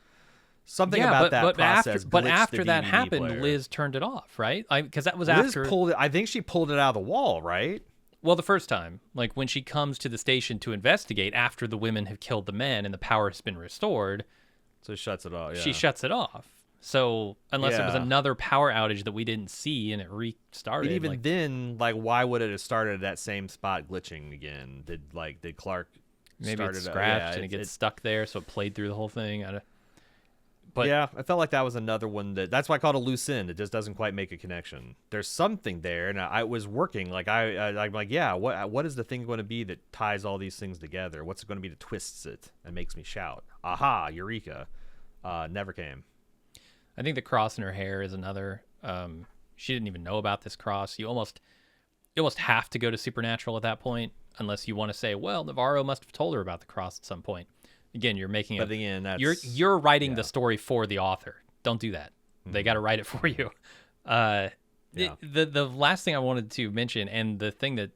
Something about that process. But glitched after the that DVD happened, player. Liz turned it off, right? Because that was Liz after. pulled it. I think she pulled it out of the wall, right? Well, the first time, like when she comes to the station to investigate after the women have killed the men and the power has been restored, So she shuts it off. Yeah. she shuts it off. So unless it was Yeah. another power outage that we didn't see and it restarted, But even like, then, like, why would it have started at that same spot glitching again? Did Clark? maybe start it's it- scratched yeah, and it gets stuck there, so it played through the whole thing. But yeah, I felt like that was another one that's why I called it a loose end. It just doesn't quite make a connection. There's something there, and I was working. Like I'm like, yeah, what is the thing going to be that ties all these things together? What's it going to be that twists it and makes me shout, aha, eureka? Never came. I think the cross in her hair is another. She didn't even know about this cross. You almost have to go to Supernatural at that point, unless you want to say, well, Navarro must have told her about the cross at some point. Again, you're making But again, that's you're writing yeah. the story for the author. Don't do that. They got to write it for you. Yeah. The last thing I wanted to mention, and the thing that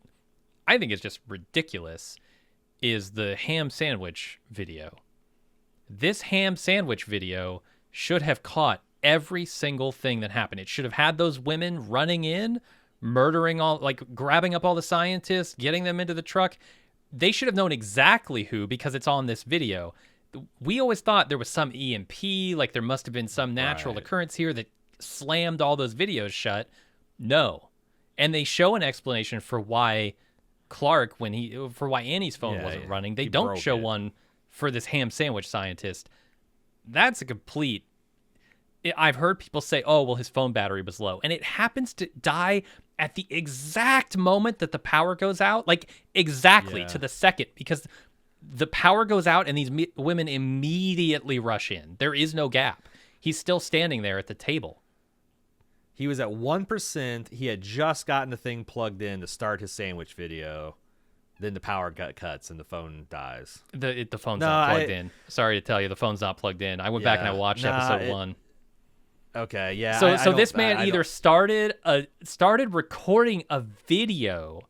I think is just ridiculous, is the ham sandwich video. This ham sandwich video should have caught every single thing that happened. It should have had those women running in, murdering all, like grabbing up all the scientists, getting them into the truck. They should have known exactly who, because it's on this video. We always thought there was some EMP, like there must have been some natural Right. occurrence here that slammed all those videos shut. No. And they show an explanation for why Clark, for why Annie's phone wasn't running. They He don't broke show it. one for this ham sandwich scientist. That's a complete... I've heard people say, oh, well, his phone battery was low. And it happens to die at the exact moment that the power goes out. Like, exactly Yeah. to the second. Because the power goes out and these women immediately rush in. There is no gap. He's still standing there at the table. He was at 1%. He had just gotten the thing plugged in to start his sandwich video. Then the power cuts and the phone dies. The phone's not plugged in. Sorry to tell you, the phone's not plugged in. I went back and I Yeah. watched Nah, episode 1. Okay, yeah. So this man either started recording a video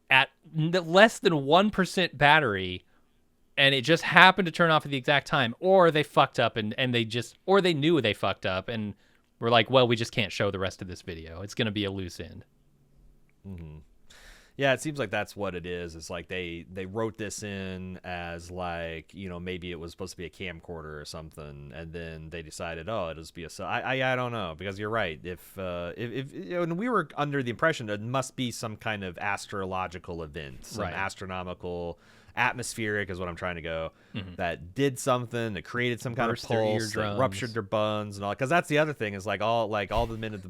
at less than 1% battery, and it just happened to turn off at the exact time, or they fucked up and they knew they fucked up and were like, well, we just can't show the rest of this video. It's going to be a loose end. Mm-hmm. Yeah, it seems like that's what it is. It's like they wrote this in as like, you know, maybe it was supposed to be a camcorder or something, and then they decided, oh, it'll just be I don't know, because you're right. If you know, and we were under the impression it must be some kind of astrological event, some Right. astronomical, atmospheric is what I'm trying to go, that did something, that created some kind Burst of their pulse, that eardrums. ruptured their buns and all. Because that's the other thing is like all the men at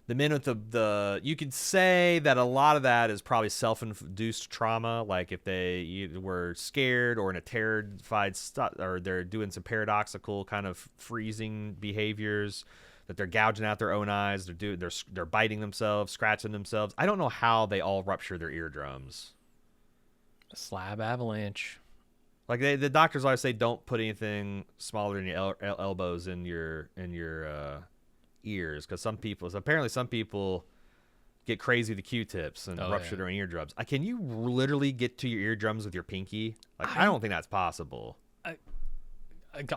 the men with the you could say that a lot of that is probably self-induced trauma, like if they were scared or in a terrified or they're doing some paradoxical kind of freezing behaviors, that they're gouging out their own eyes, they're biting themselves, scratching themselves. I don't know how they all rupture their eardrums. Slab avalanche. Like the doctors always say, don't put anything smaller than your elbows in your ears, because some people get crazy with the Q-tips and rupture their eardrums. Can you literally get to your eardrums with your pinky? Like I don't think that's possible.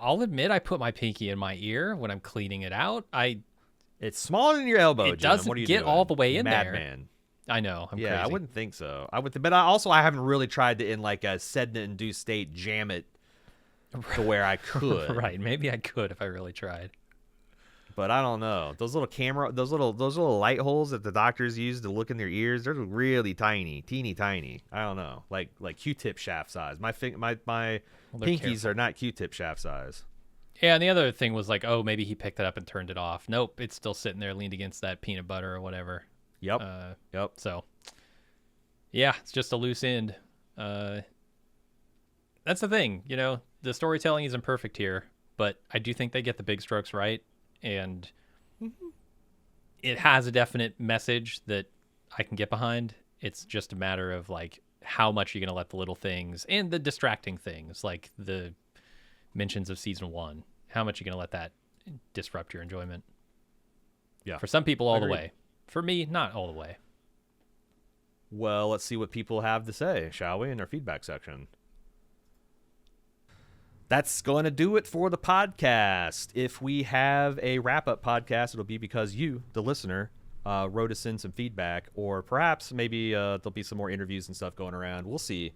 I'll admit I put my pinky in my ear when I'm cleaning it out. It's smaller than your elbow. It Jim. doesn't What are you get doing? all the way in there. Madman. I know. I'm Yeah, crazy. I wouldn't think so. But I haven't really tried to, in like a sedna-induced state, jam it to where I could. Right. Maybe I could if I really tried. But I don't know. Those little light holes that the doctors use to look in their ears, they're really tiny, teeny tiny. I don't know, like Q-tip shaft size. My pinkies careful. are not Q-tip shaft size. Yeah, and the other thing was like, oh, maybe he picked it up and turned it off. Nope, it's still sitting there leaned against that peanut butter or whatever. Yep. Yep. So, yeah, it's just a loose end. That's the thing, you know, the storytelling isn't perfect here, but I do think they get the big strokes right, and it has a definite message that I can get behind. It's just a matter of like how much you're going to let the little things and the distracting things, like the mentions of season 1, how much you're going to let that disrupt your enjoyment. Yeah. For some people, all Agreed. the way. For me, not all the way. Well, let's see what people have to say, shall we, in our feedback section. that's going to do it for the podcast. If we have a wrap-up podcast, it'll be because you, the listener, wrote us in some feedback, or perhaps maybe there'll be some more interviews and stuff going around. We'll see.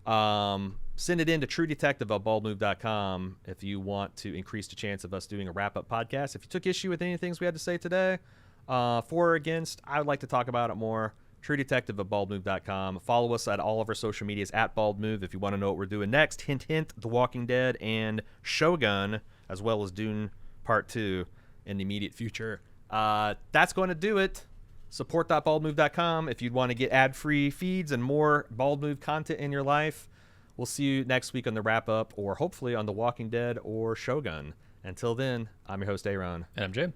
Send it in to truedetective@baldmove.com if you want to increase the chance of us doing a wrap-up podcast. If you took issue with any things we had to say today, for or against, I would like to talk about it more. truedetective@baldmove.com. Follow us at all of our social medias at baldmove if you want to know what we're doing next. Hint, hint, The Walking Dead and Shogun, as well as Dune Part 2 in the immediate future. That's going to do it. Support.baldmove.com if you'd want to get ad-free feeds and more Bald Move content in your life. We'll see you next week on the wrap-up, or hopefully on The Walking Dead or Shogun. Until then, I'm your host, A.Ron. And I'm Jim.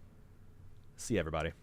See you, everybody.